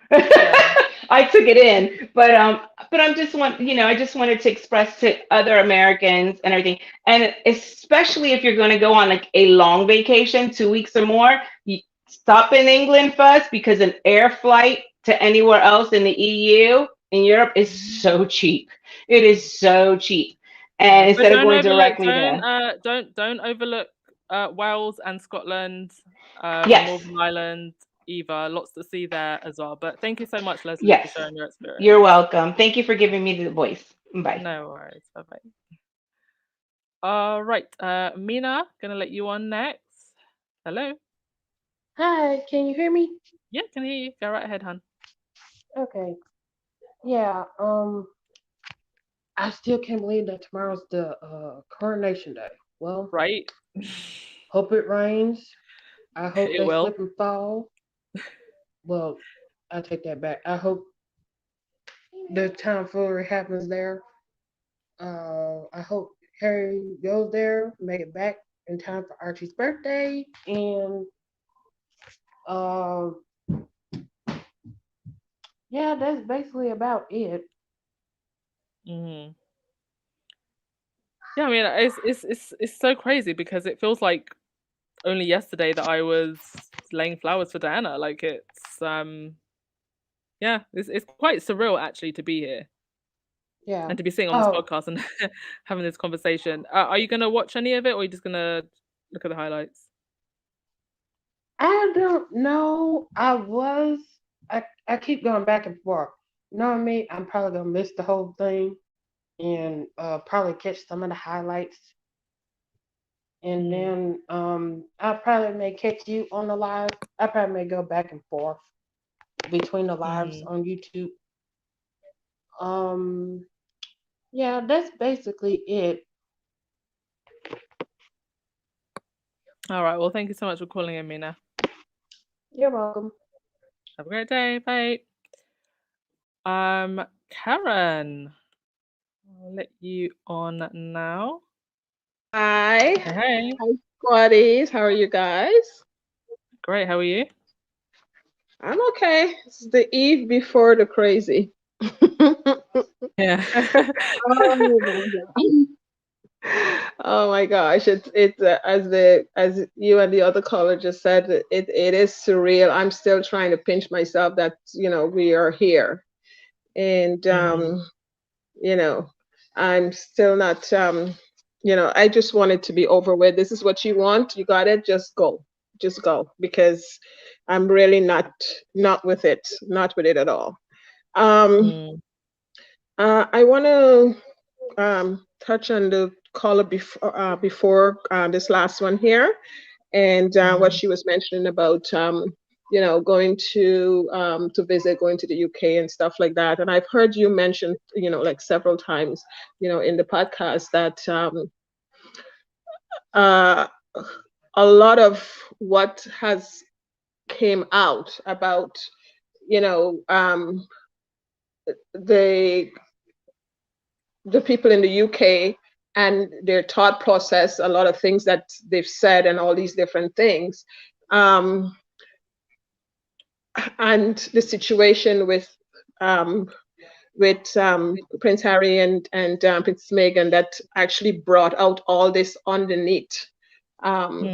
I took it in, but I'm just I just wanted to express to other Americans and everything, and especially if you're going to go on like a long vacation, 2 weeks or more, you stop in England first because an air flight to anywhere else in the EU in Europe is so cheap. It is so cheap, Yeah, and but instead of going directly there, don't overlook Wales and Scotland, yes, Northern Ireland either. Lots to see there as well. But thank you so much, Leslie, for yes, sharing your you're experience. welcome. Thank you for giving me the voice. Bye. No worries. Bye bye. All right, Mina, gonna let you on next. Hello. Hi, can you hear me? Yeah, can hear you. Go right ahead, hon. Okay. Yeah, I still can't believe that tomorrow's the coronation day. Well, Right. hope it rains. I hope It they will. slip and fall. Well, I take that back. I hope the tomfoolery happens there. I hope Harry goes there, make it back in time for Archie's birthday, and uh, yeah, that's basically about it. Hmm. Yeah, I mean, it's so crazy because it feels like only yesterday that I was laying flowers for Diana. Like yeah, it's quite surreal actually to be here Yeah. and to be sitting on this Oh, podcast and having this conversation. Are you gonna watch any of it, or are you just gonna look at the highlights? I don't know. I keep going back and forth. You know what I mean? I'm probably gonna miss the whole thing and probably catch some of the highlights. And Mm, then I probably may catch you on the live. I probably may go back and forth between the lives mm. on YouTube. Um yeah, that's basically it. All right. Well, thank you so much for calling in, Mina. You're welcome. Have a great day. Bye. Karen, I'll let you on now. Hi. Hey, hey. Hi, squaddies. How are you guys? Great. How are you? I'm okay. It's the eve before the crazy. Yeah. Oh my God. Oh my gosh, it's as you and the other caller just said, it is surreal. I'm still trying to pinch myself that we are here, and Hmm. you know I'm still not I just want it to be over with. This is what you want, you got it, just go, because I'm really not with it, not with it at all. um Mm, I want to touch on the caller before this last one here, and what mm, she was mentioning about going to visit, going to the UK and stuff like that. And I've heard you mention, like several times, in the podcast that uh, a lot of what has came out about you know the people in the UK and their thought process, a lot of things that they've said and all these different things. Um, and the situation um, with Prince Harry and Prince Meghan, that actually brought out all this underneath um,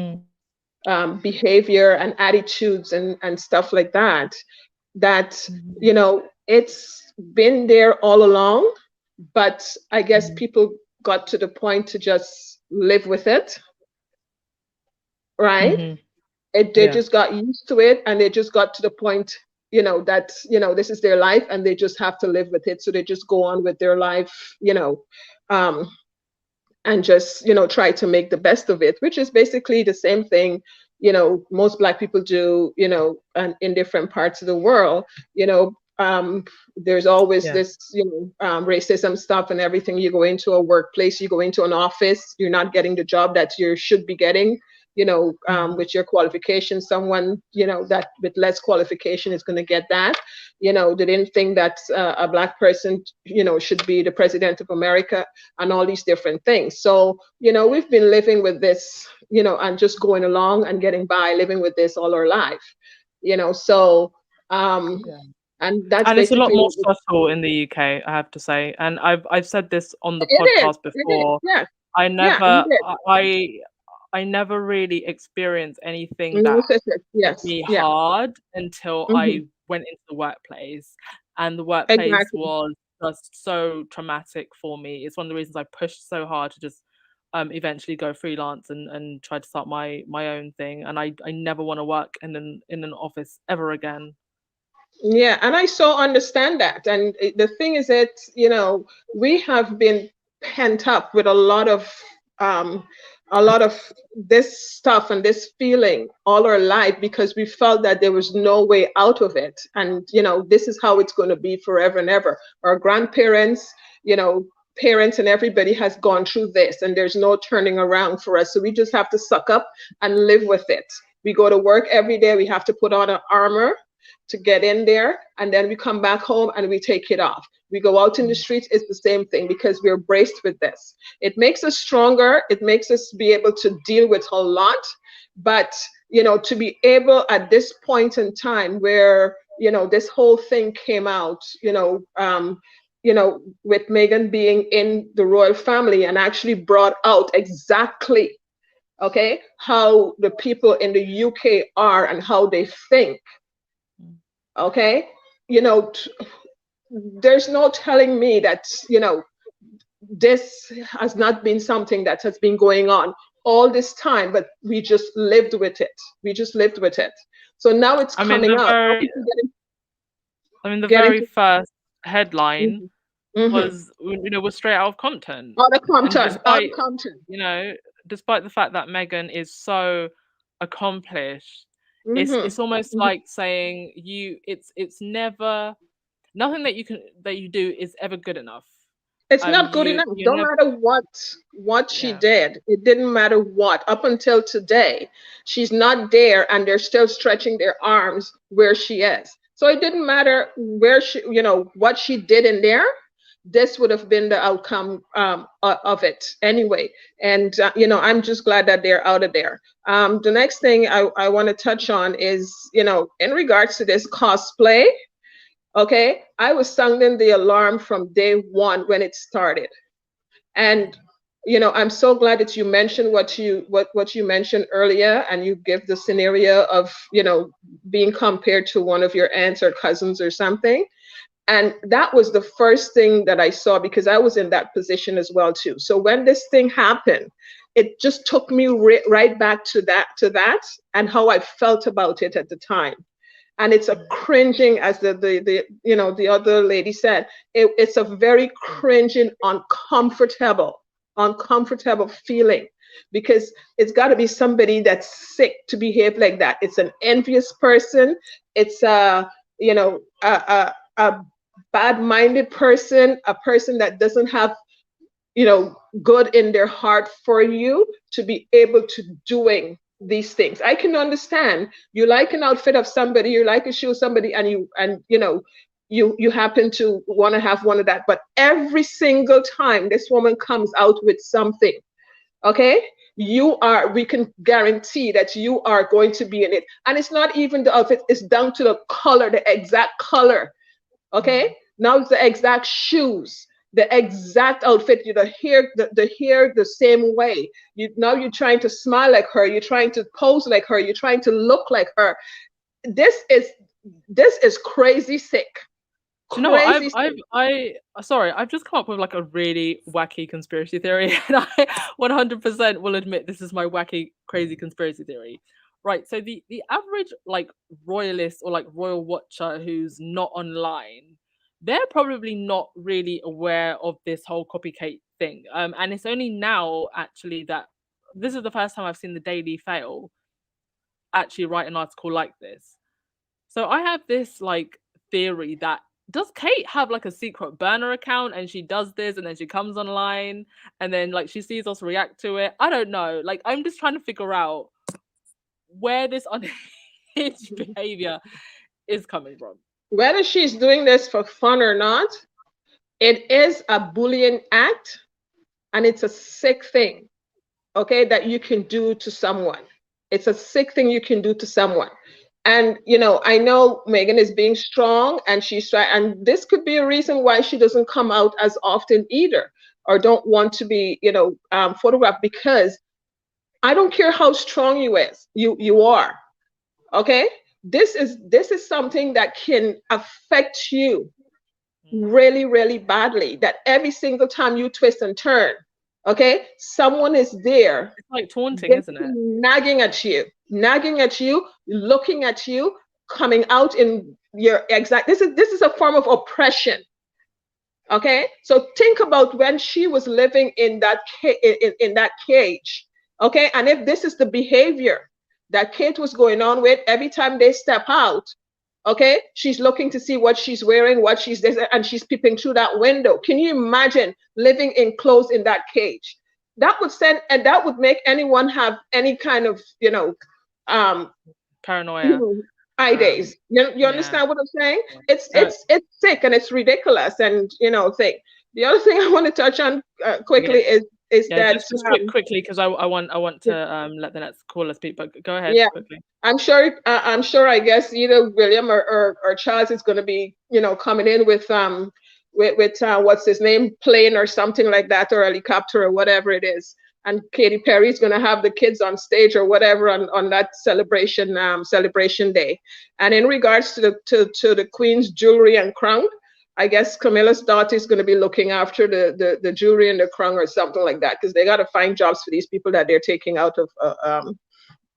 mm, behavior and attitudes and stuff like that. That mhm, it's been there all along, but I guess mhm, people got to the point to just live with it, right? mhm. They Yeah. just got used to it, and they just got to the point, that this is their life and they just have to live with it, so they just go on with their life, um and just try to make the best of it, which is basically the same thing most Black people do, and in different parts of the world. There's always Yeah. this racism stuff and everything. You go into a workplace, you go into an office, you're not getting the job that you should be getting, Mhm, with your qualifications. Someone that with less qualification is going to get that. They didn't think that a Black person should be the president of America, and all these different things. So, we've been living with this, and just going along and getting by, living with this all our life, so, um, yeah. And that's And it's a lot basically more what stressful in the UK, I have to say. And I've said this on the it is. podcast It is. before. Yeah. I Yeah, you never did. I never really experienced anything No that such. Yes. me Yeah. hard until Hmm. I went into the workplace, and the workplace Exactly. was just so traumatic for me. It's one of the reasons I pushed so hard to just eventually go freelance and try to start my own thing. And I never want to work in an office ever again. Yeah, and I so understand that. And the thing is that, we have been pent up with um, a lot of this stuff and this feeling all our life because we felt that there was no way out of it. And, this is how it's going to be forever and ever. Our grandparents, parents and everybody has gone through this and there's no turning around for us. So we just have to suck up and live with it. We go to work every day. We have to put on an armor to get in there, and then we come back home and we take it off. We go out in the streets, it's the same thing because we're braced with this. It makes us stronger, it makes us be able to deal with a lot, but to be able at this point in time where this whole thing came out, with Meghan being in the royal family and actually brought out exactly, okay, how the people in the UK are and how they think. Okay, there's no telling me that this has not been something that has been going on all this time, but we just lived with it. We just lived with it. So now it's I mean coming the out. Now very people very getting to first headline mm-hmm. was straight out of Compton. Out of And Compton, out of Compton. despite the fact that Meghan is so accomplished, Mm-hmm. it's almost Mm-hmm. like saying it's never nothing that you do is ever good enough. It's not good You enough. you Don't never matter what she yeah. did. It didn't matter what. Up until today, she's not there, and they're still stretching their arms where she is. So it didn't matter where she, what she did in there. This would have been the outcome of it anyway. And I'm just glad that they're out of there. The next thing I want to touch on is, in regards to this cosplay. Okay, I was sounding the alarm from day one when it started. And I'm so glad that you mentioned what you mentioned earlier, and you give the scenario of being compared to one of your aunts or cousins or something. And that was the first thing that I saw because I was in that position as well too. So when this thing happened, it just took me right back to that and how I felt about it at the time. And it's a cringing, as the other lady said, it's a very cringing, uncomfortable feeling, because it's got to be somebody that's sick to behave like that. It's an envious person. It's a bad-minded person, a person that doesn't have good in their heart for you to be able to doing these things. I can understand you like an outfit of somebody, you like a shoe of somebody, and you happen to want to have one of that. But every single time this woman comes out with something, okay, we can guarantee that you are going to be in it. And it's not even the outfit, it's down to the color, the exact color. Okay, now it's the exact shoes, the exact outfit, the hair the same way. Now you're trying to smile like her, you're trying to pose like her, you're trying to look like her. This is crazy sick. Do you know what? Crazy sick. I've just come up with like a really wacky conspiracy theory, and I 100% will admit this is my wacky, crazy conspiracy theory. Right, so the average like royalist or like royal watcher who's not online, they're probably not really aware of this whole copycat thing. And it's only now actually that this is the first time I've seen the Daily Fail actually write an article like this. So I have this like theory that does Kate have like a secret burner account and she does this and then she comes online and then like she sees us react to it? I don't know. Like I'm just trying to figure out where this unhinged behavior is coming from. Whether she's doing this for fun or not, it is a bullying act, and it's a sick thing, okay, that you can do to someone. It's a sick thing you can do to someone. And I know Megan is being strong, and she's trying, and this could be a reason why she doesn't come out as often either, or don't want to be, photographed, because I don't care how strong you are. Okay, this is something that can affect you really, really badly. That every single time you twist and turn, okay, someone is there. It's like taunting, isn't it? Nagging at you, looking at you, coming out in your exact. This is a form of oppression. Okay, so think about when she was living in that in that cage. Okay, and if this is the behavior that Kate was going on with, every time they step out, okay, she's looking to see what she's wearing, what she's this, and she's peeping through that window. Can you imagine living enclosed in that cage? That would send, and that would make anyone have any kind of paranoia. Eye days. You understand what I'm saying? It's sick, and it's ridiculous, and thing. The other thing I want to touch on quickly is that just quickly, because I want to let the next caller speak, but go ahead quickly. I'm sure I guess either William or Charles is going to be coming in with what's his name, plane or something like that, or helicopter or whatever it is. And Katy Perry is going to have the kids on stage or whatever on that celebration day. And in regards to the Queen's jewelry and crown, I guess Camilla's daughter is going to be looking after the jewelry and the crown or something like that, because they got to find jobs for these people that they're taking out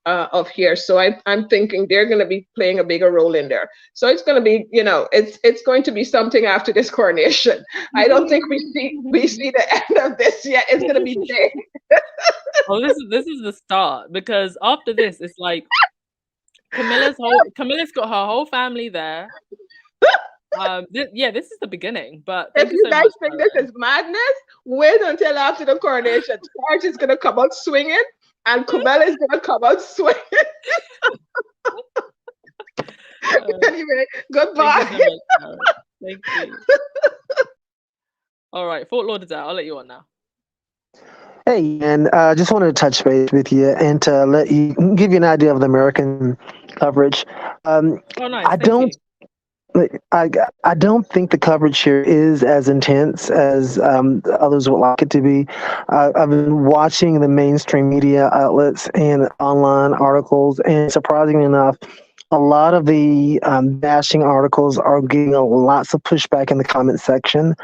of here. So I'm thinking they're going to be playing a bigger role in there. So it's going to be, it's going to be something after this coronation. I don't think we see the end of this yet. It's going to be big. Oh, this is the start, because after this, it's like Camilla's got her whole family there. This is the beginning. But if you guys think this is madness, wait until after the coronation. George is going to come out swinging, and Camilla is going to come out swinging. Anyway, goodbye. Thank you. All right, Fort Lauderdale, I'll let you on now. Hey, and just wanted to touch base with you and to give you an idea of the American coverage. Nice. I don't think the coverage here is as intense as others would like it to be. I've been watching the mainstream media outlets and online articles, and surprisingly enough, a lot of the bashing articles are getting lots of pushback in the comment section.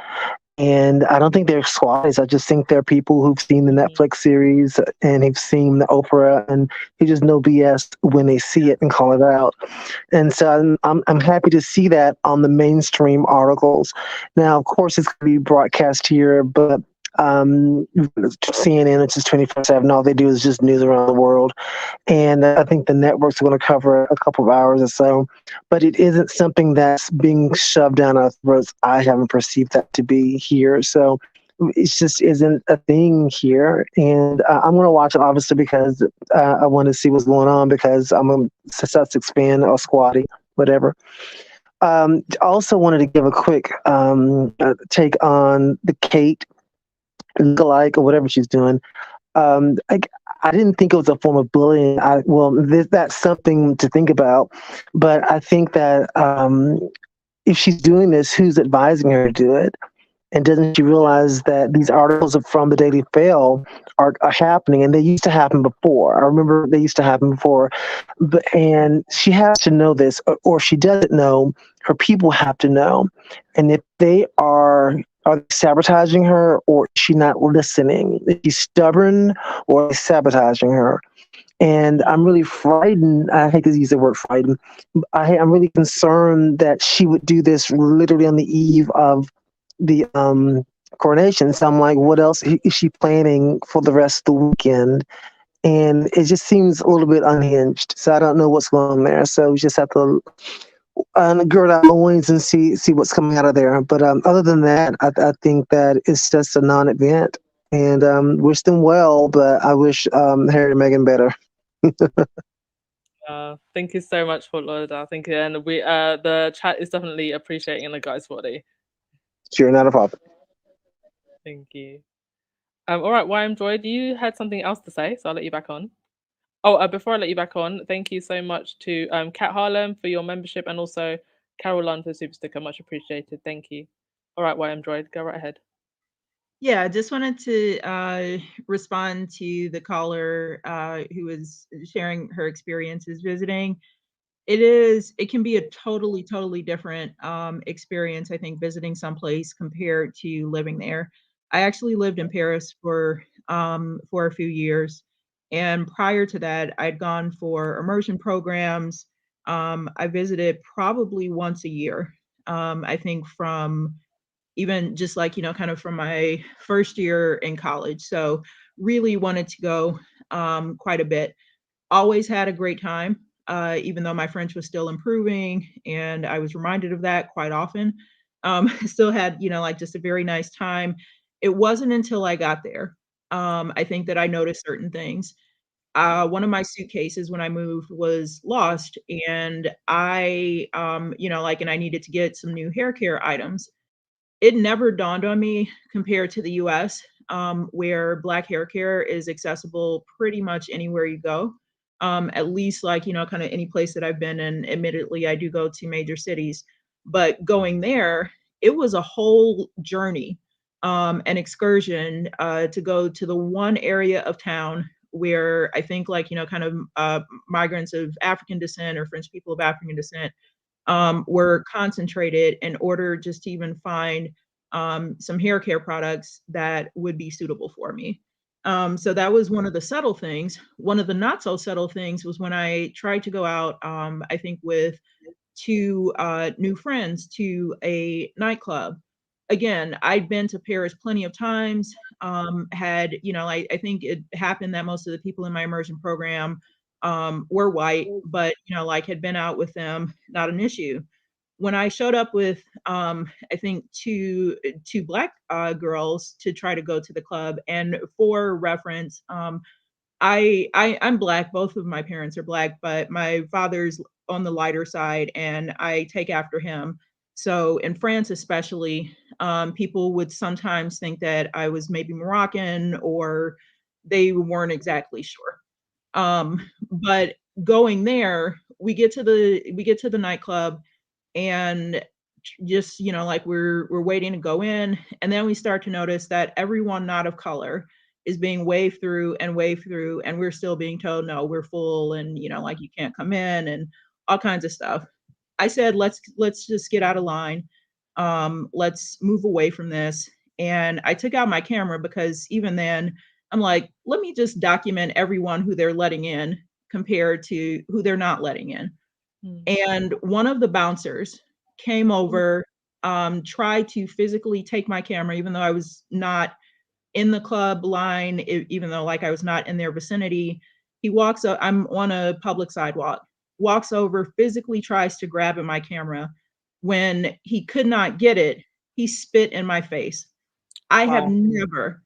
And I don't think they're squads. I just think they're people who've seen the Netflix series and have seen the Oprah, and they just know BS when they see it and call it out. And so I'm happy to see that on the mainstream articles. Now, of course, it's going to be broadcast here, but CNN, which is 24/7, all they do is just news around the world. And I think the networks are going to cover a couple of hours or so, but it isn't something that's being shoved down our throats. I haven't perceived that to be here. So it just isn't a thing here. And I'm going to watch it, obviously, because I want to see what's going on, because I'm a Sussex fan or squatty, whatever. Also wanted to give a quick take on the Kate lookalike or whatever she's doing. I didn't think it was a form of bullying. That's something to think about. But I think that if she's doing this, who's advising her to do it? And doesn't she realize that these articles from the Daily Fail are happening, and they used to happen before? I remember they used to happen before. And she has to know this, or she doesn't know. Her people have to know. And if they are they sabotaging her, or is she not listening? Is she stubborn, or are they sabotaging her? And I'm really frightened. I hate to use the word frightened. I'm really concerned that she would do this literally on the eve of the coronation. So I'm like, what else is she planning for the rest of the weekend? And it just seems a little bit unhinged. So I don't know what's going on there. So we just have to gird our loins and see what's coming out of there. But other than that, I think that it's just a non-event. And wish them well, but I wish Harry and Meghan better. Thank you so much, Fort Lauderdale. Thank you. And we the chat is definitely appreciating the guy's body. Sure, not a problem. Thank you. All right, YM Joy, you had something else to say, so I'll let you back on. Oh, before I let you back on, thank you so much to Kat Harlem for your membership and also Caroline for the super sticker. Much appreciated. Thank you. All right, YM Droid, go right ahead. Yeah, I just wanted to respond to the caller who was sharing her experiences visiting. It can be a totally different experience, I think, visiting someplace compared to living there. I actually lived in Paris for a few years, and prior to that, I'd gone for immersion programs. I visited probably once a year. I think from even just like, kind of from my first year in college. So really wanted to go quite a bit. Always had a great time, even though my French was still improving, and I was reminded of that quite often. Still had, like just a very nice time. It wasn't until I got there, I think that I noticed certain things. One of my suitcases when I moved was lost, and and I needed to get some new hair care items. It never dawned on me compared to the US, where Black hair care is accessible pretty much anywhere you go. At least like, kind of any place that I've been in. Admittedly, I do go to major cities, but going there, it was a whole journey, an excursion to go to the one area of town where I think like, kind of migrants of African descent or French people of African descent were concentrated in order just to even find some hair care products that would be suitable for me. So that was one of the subtle things. One of the not so subtle things was when I tried to go out, I think with two new friends to a nightclub. Again, I'd been to Paris plenty of times. I think it happened that most of the people in my immersion program were white, but like had been out with them, not an issue. When I showed up with, I think two black girls to try to go to the club, and for reference, I'm black. Both of my parents are black, but my father's on the lighter side, and I take after him. So in France, especially, people would sometimes think that I was maybe Moroccan, or they weren't exactly sure. But going there, we get to the nightclub, and just like we're waiting to go in, and then we start to notice that everyone not of color is being waved through, and we're still being told no, we're full, and like you can't come in, and all kinds of stuff. I said let's just get out of line. Let's move away from this. And I took out my camera because even then I'm like, let me just document everyone who they're letting in compared to who they're not letting in. And one of the bouncers came over, tried to physically take my camera, even though I was not in the club line, even though like I was not in their vicinity. He walks up, I'm on a public sidewalk, walks over, physically tries to grab at my camera. When he could not get it, he spit in my face. I have Wow. never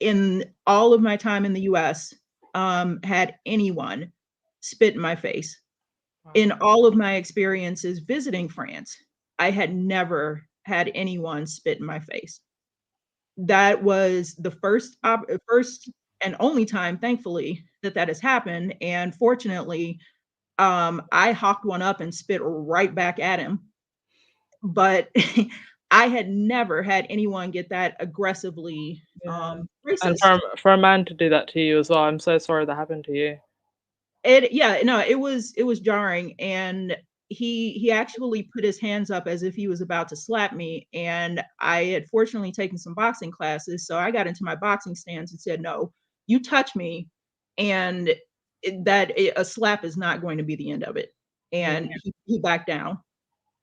in all of my time in the US had anyone spit in my face. In all of my experiences visiting France, I had never had anyone spit in my face. That was the first and only time, thankfully, that that has happened, and fortunately, I hawked one up and spit right back at him, but I had never had anyone get that aggressively, Yeah. And racist. for a man to do that to you as well, I'm so sorry that happened to you. Yeah, no, it was jarring, and he actually put his hands up as if he was about to slap me, and I had fortunately taken some boxing classes, so I got into my boxing stance and said, "No, you touch me, and a slap is not going to be the end of it." And he backed down.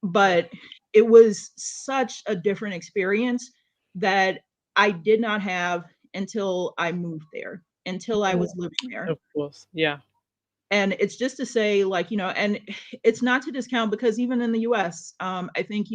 But it was such a different experience that I did not have until I moved there, until I was living there. Of course. Yeah. And it's just to say, like, and it's not to discount, because even in the US, I think,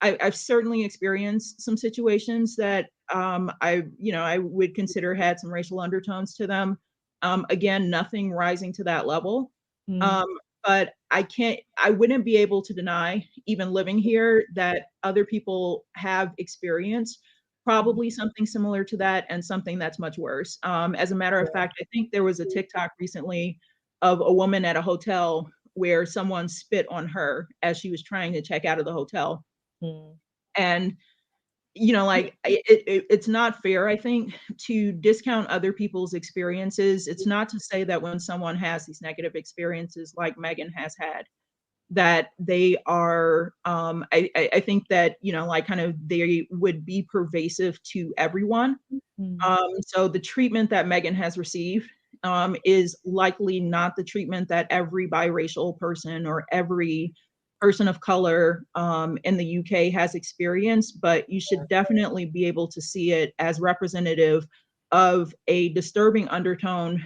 I've certainly experienced some situations that I would consider had some racial undertones to them. Again, nothing rising to that level. Um, but I wouldn't be able to deny, even living here, that other people have experienced probably something similar to that, and something that's much worse. As a matter of fact, I think there was a TikTok recently of a woman at a hotel where someone spit on her as she was trying to check out of the hotel. Mm. And like it's not fair, I think, to discount other people's experiences. It's not to say that when someone has these negative experiences like Megan has had, that they are I think that like kind of they would be pervasive to everyone. So the treatment that Megan has received is likely not the treatment that every biracial person or every person of color in the UK has experienced, but you should definitely be able to see it as representative of a disturbing undertone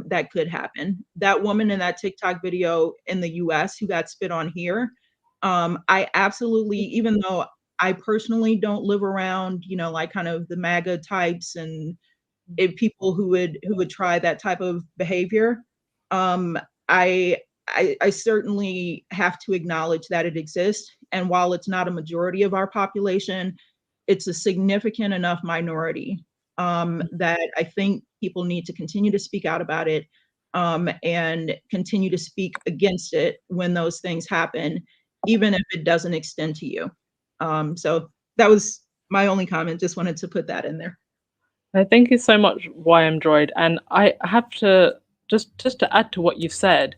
that could happen. That woman in that TikTok video in the US who got spit on here, I absolutely, even though I personally don't live around, like kind of the MAGA types and people who would try that type of behavior. Um, I certainly have to acknowledge that it exists, and while it's not a majority of our population, it's a significant enough minority that I think people need to continue to speak out about it and continue to speak against it when those things happen, even if it doesn't extend to you. So that was my only comment. Just wanted to put that in there. Thank you so much, YM Droid. And I have to just to add to what you've said,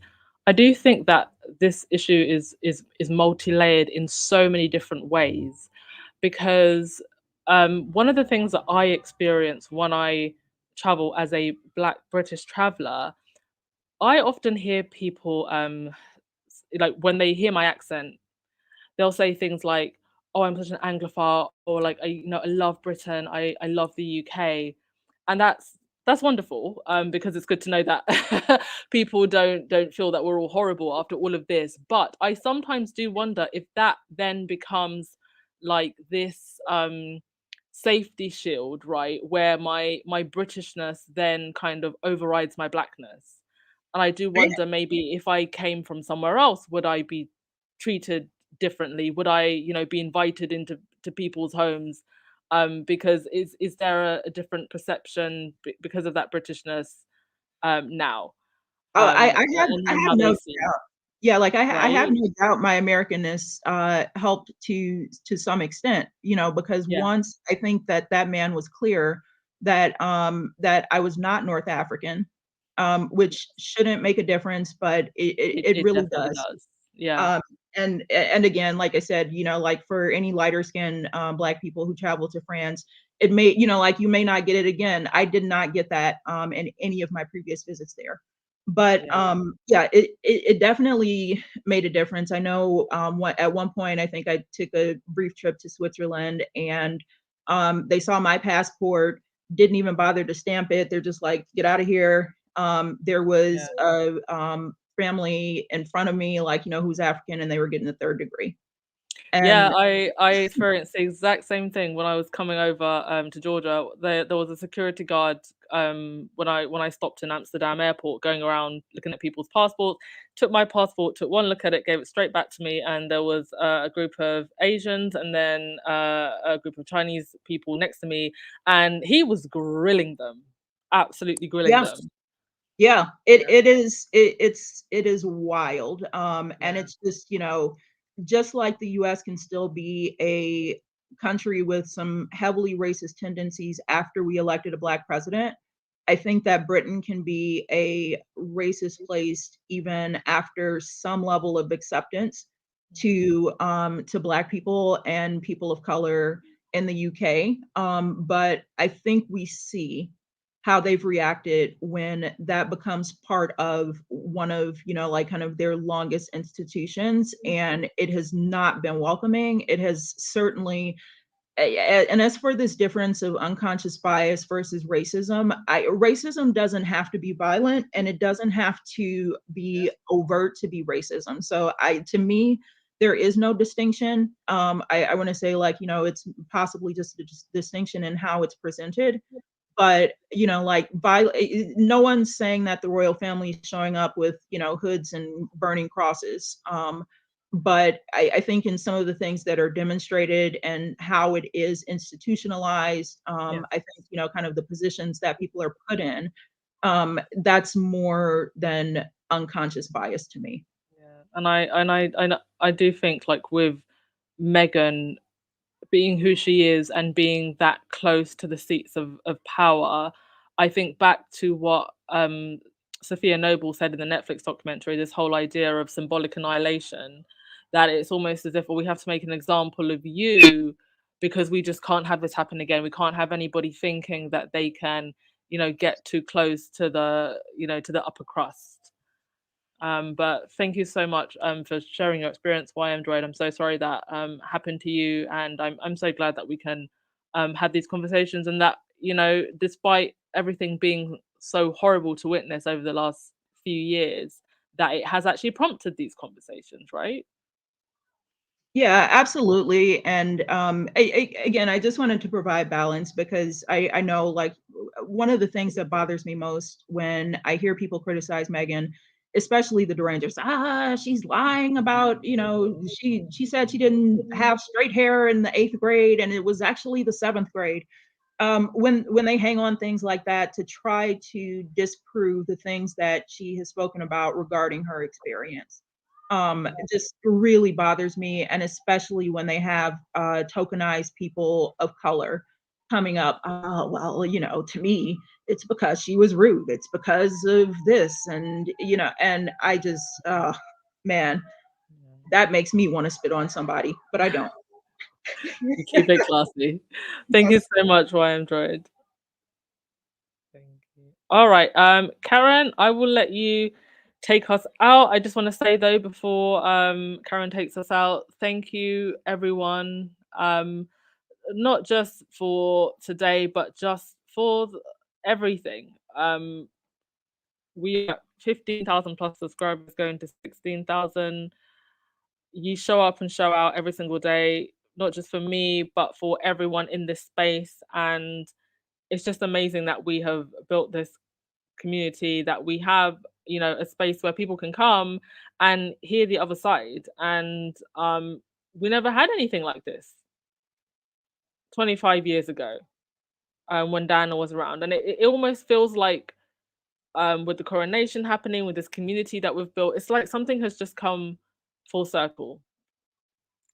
I do think that this issue is multi-layered in so many different ways, because one of the things that I experience when I travel as a Black British traveler, I often hear people like when they hear my accent, they'll say things like, "Oh, I'm such an Anglophile," or like, I love Britain, I love the UK," and that's wonderful because it's good to know that people don't feel that we're all horrible after all of this. But I sometimes do wonder if that then becomes like this safety shield, right, where my Britishness then kind of overrides my blackness. And I do wonder, maybe if I came from somewhere else, would I be treated differently? Would I, be invited into people's homes? Because is there a different perception because of that Britishness now? Oh, I And have how no they see it, doubt. Yeah, like I have right? no doubt my Americanness helped to some extent, because Yeah, once I think that man was clear that I was not North African, which shouldn't make a difference, but it it really definitely does. does. Yeah, Um, and again, like I said, like for any lighter skinned Black people who travel to France, it may, like you may not get it again. I did not get that in any of my previous visits there. But yeah, yeah, it definitely made a difference. I know at one point I think I took a brief trip to Switzerland, and they saw my passport, didn't even bother to stamp it. They're just like, get out of here. There yeah. was a family in front of me, like, who's African, and they were getting a third degree. Yeah, And I experienced the exact same thing when I was coming over to Georgia. There was a security guard when I stopped in Amsterdam airport, going around looking at people's passports. Took my passport, took one look at it, gave it straight back to me, and there was a group of Asians and then a group of Chinese people next to me, and he was grilling them, absolutely grilling yeah, them. yeah, it is wild. And Yeah. it's just, just like the US can still be a country with some heavily racist tendencies after we elected a Black president, I think that Britain can be a racist place even after some level of acceptance to Black people and people of color in the UK. But I think we see how they've reacted when that becomes part of one of, like kind of their longest institutions, and it has not been welcoming. It has certainly, and as for this difference of unconscious bias versus racism, racism doesn't have to be violent, and it doesn't have to be overt to be racism. So to me, there is no distinction. I want to say, like, it's possibly just a distinction in how it's presented. But like, no one's saying that the royal family is showing up with hoods and burning crosses. But I think in some of the things that are demonstrated and how it is institutionalized, Yeah. I think, you know, kind of the positions that people are put in, that's more than unconscious bias to me. Yeah. And I do think like with Megan being who she is and being that close to the seats of power, I think back to what Sophia Noble said in the Netflix documentary, this whole idea of symbolic annihilation, that it's almost as if, well, we have to make an example of you because we just can't have this happen again. We can't have anybody thinking that they can, get too close to to the upper crust. But thank you so much for sharing your experience. Why Android? I'm so sorry that happened to you, and I'm so glad that we can have these conversations, and that despite everything being so horrible to witness over the last few years, that it has actually prompted these conversations, right? Yeah, absolutely. And again, I just wanted to provide balance because I know, like, one of the things that bothers me most when I hear people criticize Megan, especially the Durangers, she's lying about, she said she didn't have straight hair in the 8th grade and it was actually the 7th grade. When they hang on things like that to try to disprove the things that she has spoken about regarding her experience, it just really bothers me, and especially when they have tokenized people of color coming up. Well, to me, it's because she was rude. It's because of this, and and I just, man, that makes me want to spit on somebody, but I don't. You keep it classy. Thank you Yes. so much, Y Android. Thank you. All right, Karen, I will let you take us out. I just want to say though, before Karen takes us out, thank you everyone. Not just for today, but just for everything. We are 15,000 plus subscribers, going to 16,000. You show up and show out every single day, not just for me, but for everyone in this space. And it's just amazing that we have built this community, that we have, a space where people can come and hear the other side. And we never had anything like this 25 years ago, when Diana was around. And it almost feels like, with the coronation happening, with this community that we've built, it's like something has just come full circle.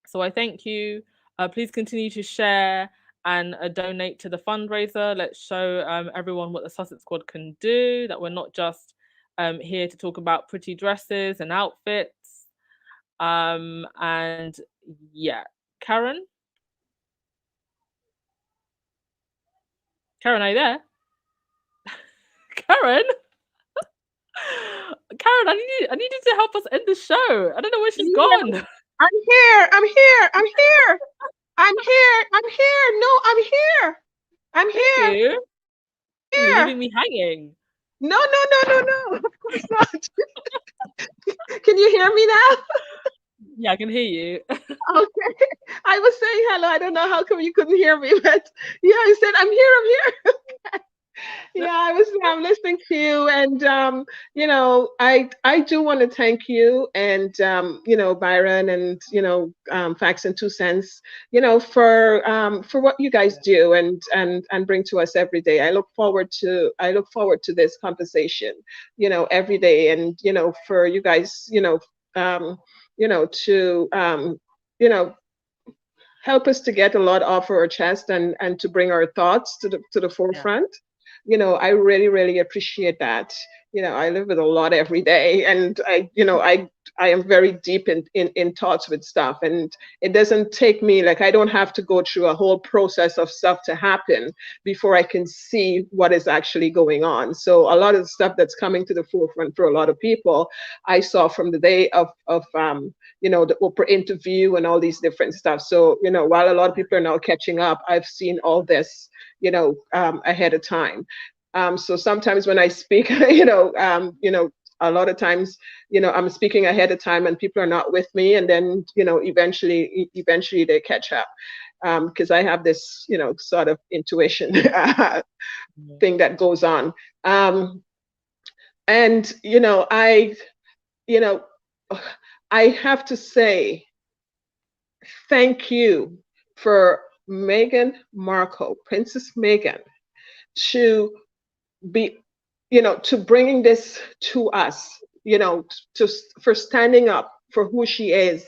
So I thank you. Please continue to share and donate to the fundraiser. Let's show everyone what the Sussex Squad can do, that we're not just here to talk about pretty dresses and outfits. And yeah, Karen? Karen, are you there? Karen? Karen, I need you to help us end the show. I don't know where she's gone. I'm here. I'm here. I'm here. I'm here. I'm here. No, I'm here. I'm Thank here. you. You're Here. leaving me hanging. No, no, no, no, no. Of course not. Can you hear me now? Yeah, I can hear you. Okay. I was saying hello. I don't know how come you couldn't hear me, but yeah, I said I'm here. I'm here. Okay. Yeah, I'm listening to you, and I do want to thank you and Byron and Facts and Two Cents, for what you guys do and bring to us every day. I look forward to this conversation, every day, and for you guys, to help us to get a lot off our chest and to bring our thoughts to the forefront. I really, really appreciate that. I live with a lot every day, and I am very deep in thoughts with stuff, and it doesn't take me, like, I don't have to go through a whole process of stuff to happen before I can see what is actually going on. So a lot of the stuff that's coming to the forefront for a lot of people, I saw from the day of the Oprah interview and all these different stuff. So while a lot of people are now catching up, I've seen all this ahead of time. So sometimes when I speak, a lot of times, I'm speaking ahead of time and people are not with me, and then eventually they catch up, because I have this sort of intuition thing that goes on, and I have to say thank you for Meghan Markle, Princess Meghan, to be, to bringing this to us, for standing up for who she is,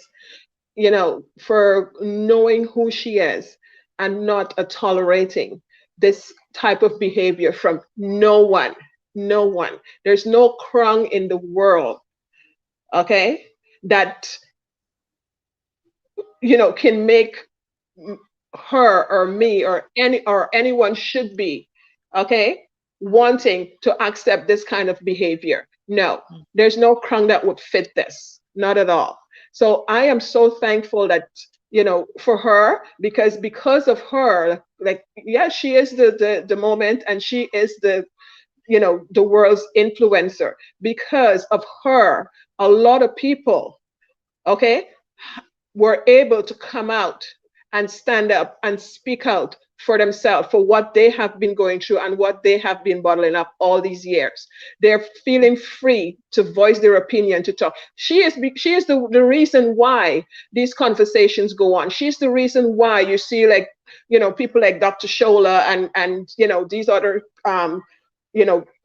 for knowing who she is and not tolerating this type of behavior from no one. No one. There's no crown in the world, okay, that can make her or me or anyone should be, okay, wanting to accept this kind of behavior. No, there's no crown that would fit this, not at all. So I am so thankful that, for her, because of her, like, yeah, she is the moment, and she is the world's influencer. Because of her, a lot of people, okay, were able to come out and stand up and speak out for themselves, for what they have been going through and what they have been bottling up all these years. They're feeling free to voice their opinion, to talk. She is the reason why these conversations go on. She's the reason why you see, like, people like Dr. Shola and these other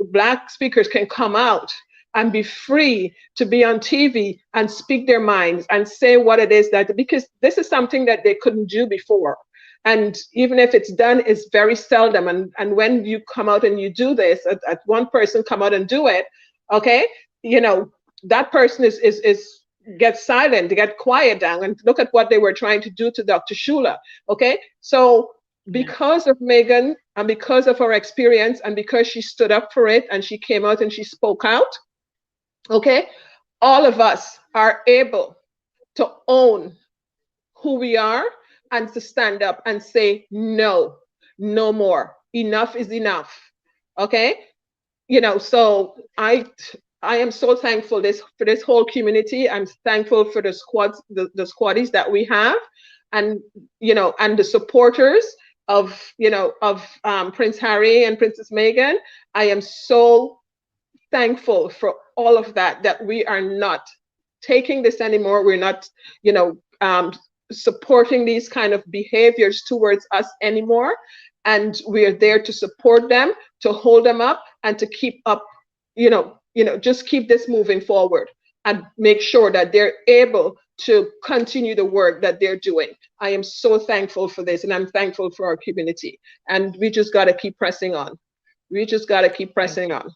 Black speakers can come out and be free to be on TV and speak their minds and say what it is because this is something that they couldn't do before. And even if it's done, it's very seldom. And when you come out and you do this, at one person come out and do it, okay, that person is gets silent, they get quiet down. And look at what they were trying to do to Dr. Shula, okay? So because of Meghan and because of her experience and because she stood up for it and she came out and she spoke out, okay, all of us are able to own who we are and to stand up and say, no, no more. Enough is enough. Okay? So I am so thankful for this whole community. I'm thankful for the squads, the squaddies that we have, and and the supporters of Prince Harry and Princess Meghan. I am so thankful for all of that we are not taking this anymore. We're not, supporting these kind of behaviors towards us anymore. And we are there to support them, to hold them up, and to keep up, just keep this moving forward and make sure that they're able to continue the work that they're doing. I am so thankful for this, and I'm thankful for our community. And we just got to keep pressing on. We just got to keep pressing on.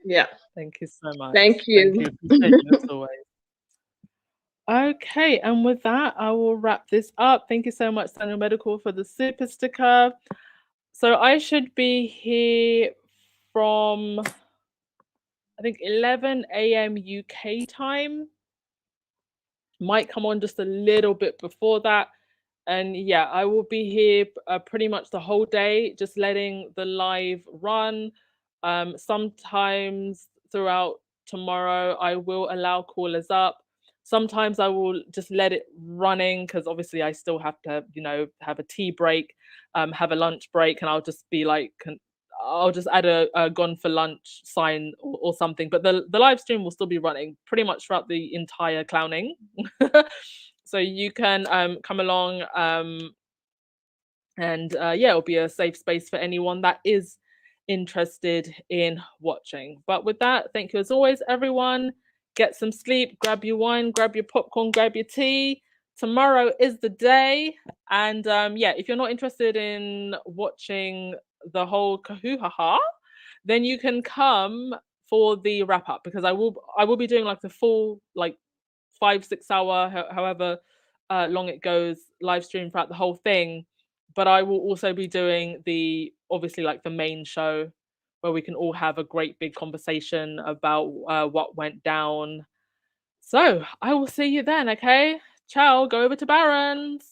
Yeah. Thank you so much. Thank you. Thank you. As always. Okay, and with that, I will wrap this up. Thank you so much, Daniel Medical, for the super sticker. So I should be here from, I think, 11 a.m. UK time. Might come on just a little bit before that. And yeah, I will be here pretty much the whole day, just letting the live run. Sometimes throughout tomorrow, I will allow callers up. Sometimes I will just let it running because obviously I still have to, have a tea break, have a lunch break, and I'll just be like, I'll just add a gone for lunch sign or something. But the live stream will still be running pretty much throughout the entire clowning. So you can come along and yeah, it'll be a safe space for anyone that is interested in watching. But with that, thank you as always, everyone. Get some sleep, grab your wine, grab your popcorn, grab your tea. Tomorrow is the day. And yeah, if you're not interested in watching the whole kahoo-ha-ha, then you can come for the wrap up, because I will be doing like the full 5-6 hour, however long it goes, live stream throughout the whole thing. But I will also be doing obviously the main show, where we can all have a great big conversation about what went down. So I will see you then, okay? Ciao, go over to Barron's.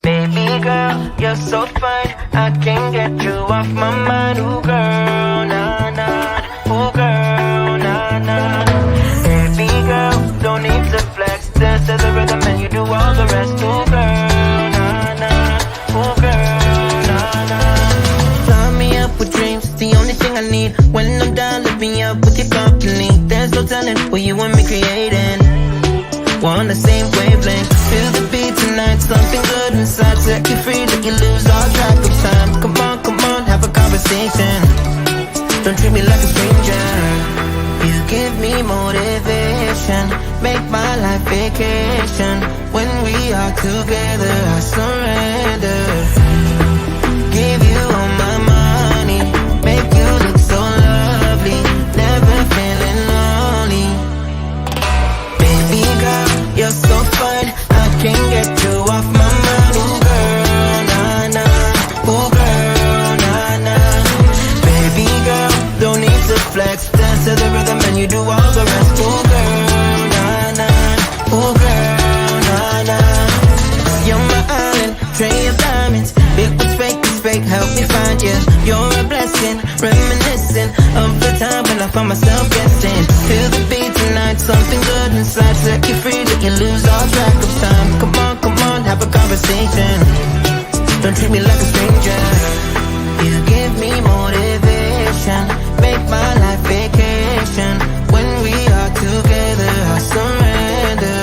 Baby girl, you're so fine, I can't get you off my mind. Ooh girl, nah nah. Ooh girl, nah nah. Baby girl, don't need to flex. Dance to the rhythm and you do all the rest. Ooh girl, nah nah. Ooh girl, nah nah. Sign me up with dreams, the only thing I need when I'm down. Well, you and me creating. We're on the same wavelength. Feel the beat tonight, something good inside. Set you free, let you lose all track of time. Come on, have a conversation. Don't treat me like a stranger. You give me motivation, make my life vacation. When we are together, I surrender. Give you all my money, make you look so lovely. Never feeling lonely. Baby girl, you're so fine, I can't get you off my mind. Ooh girl, nah nah. Ooh girl, nah nah. Baby girl, don't need to flex. Dance to the rhythm and you do all the rest. Ooh girl, nah nah. Ooh girl, nah nah. You're my island, tray of diamonds. Big what's fake, help me find you. You're a blessing, reminiscent of the time when I found myself guessing. Feel the beat tonight, something good inside. Set you free, let you lose all track of time. Come on, have a conversation. Don't treat me like a stranger. You give me motivation, make my life vacation. When we are together, I surrender.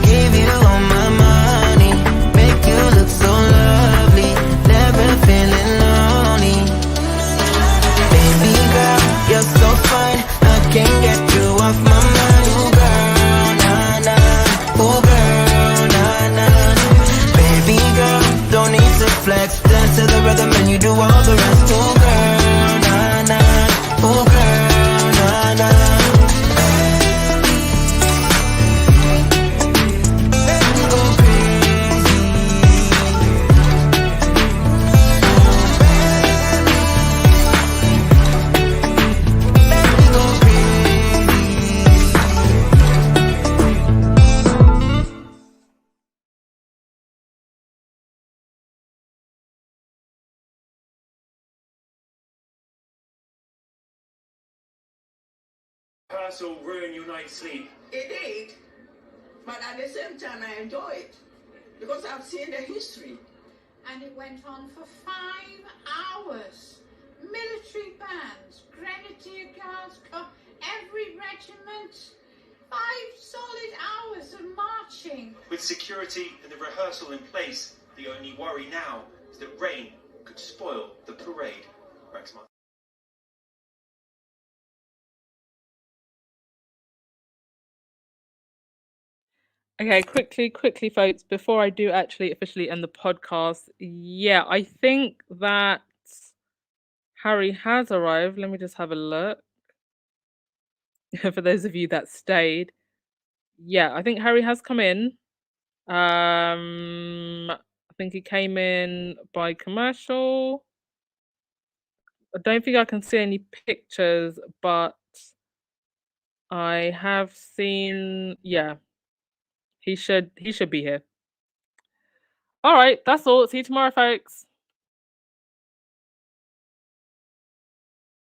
Give you all my money, make you look so lovely. Never feeling lonely. Baby girl, you're so fine, I can't get you off my mind. Ooh girl, nah nah. Ooh girl, nah nah. Baby girl, don't need to flex. Dance to the rhythm and you do all the rest. Ooh girl, nah nah. Ooh girl, nah nah. Rehearsal ruin your night's sleep. It did, but at the same time I enjoy it because I've seen the history. And it went on for 5 hours. Military bands, grenadier guards, every regiment. 5 solid hours of marching. With security and the rehearsal in place, the only worry now is that rain could spoil the parade. Rex Martin. Okay, quickly, folks, before I do actually officially end the podcast, yeah, I think that Harry has arrived. Let me just have a look. For those of you that stayed. Yeah, I think Harry has come in. I think he came in by commercial. I don't think I can see any pictures, but I have seen, yeah, he should be here. All right, that's all. See you tomorrow, folks.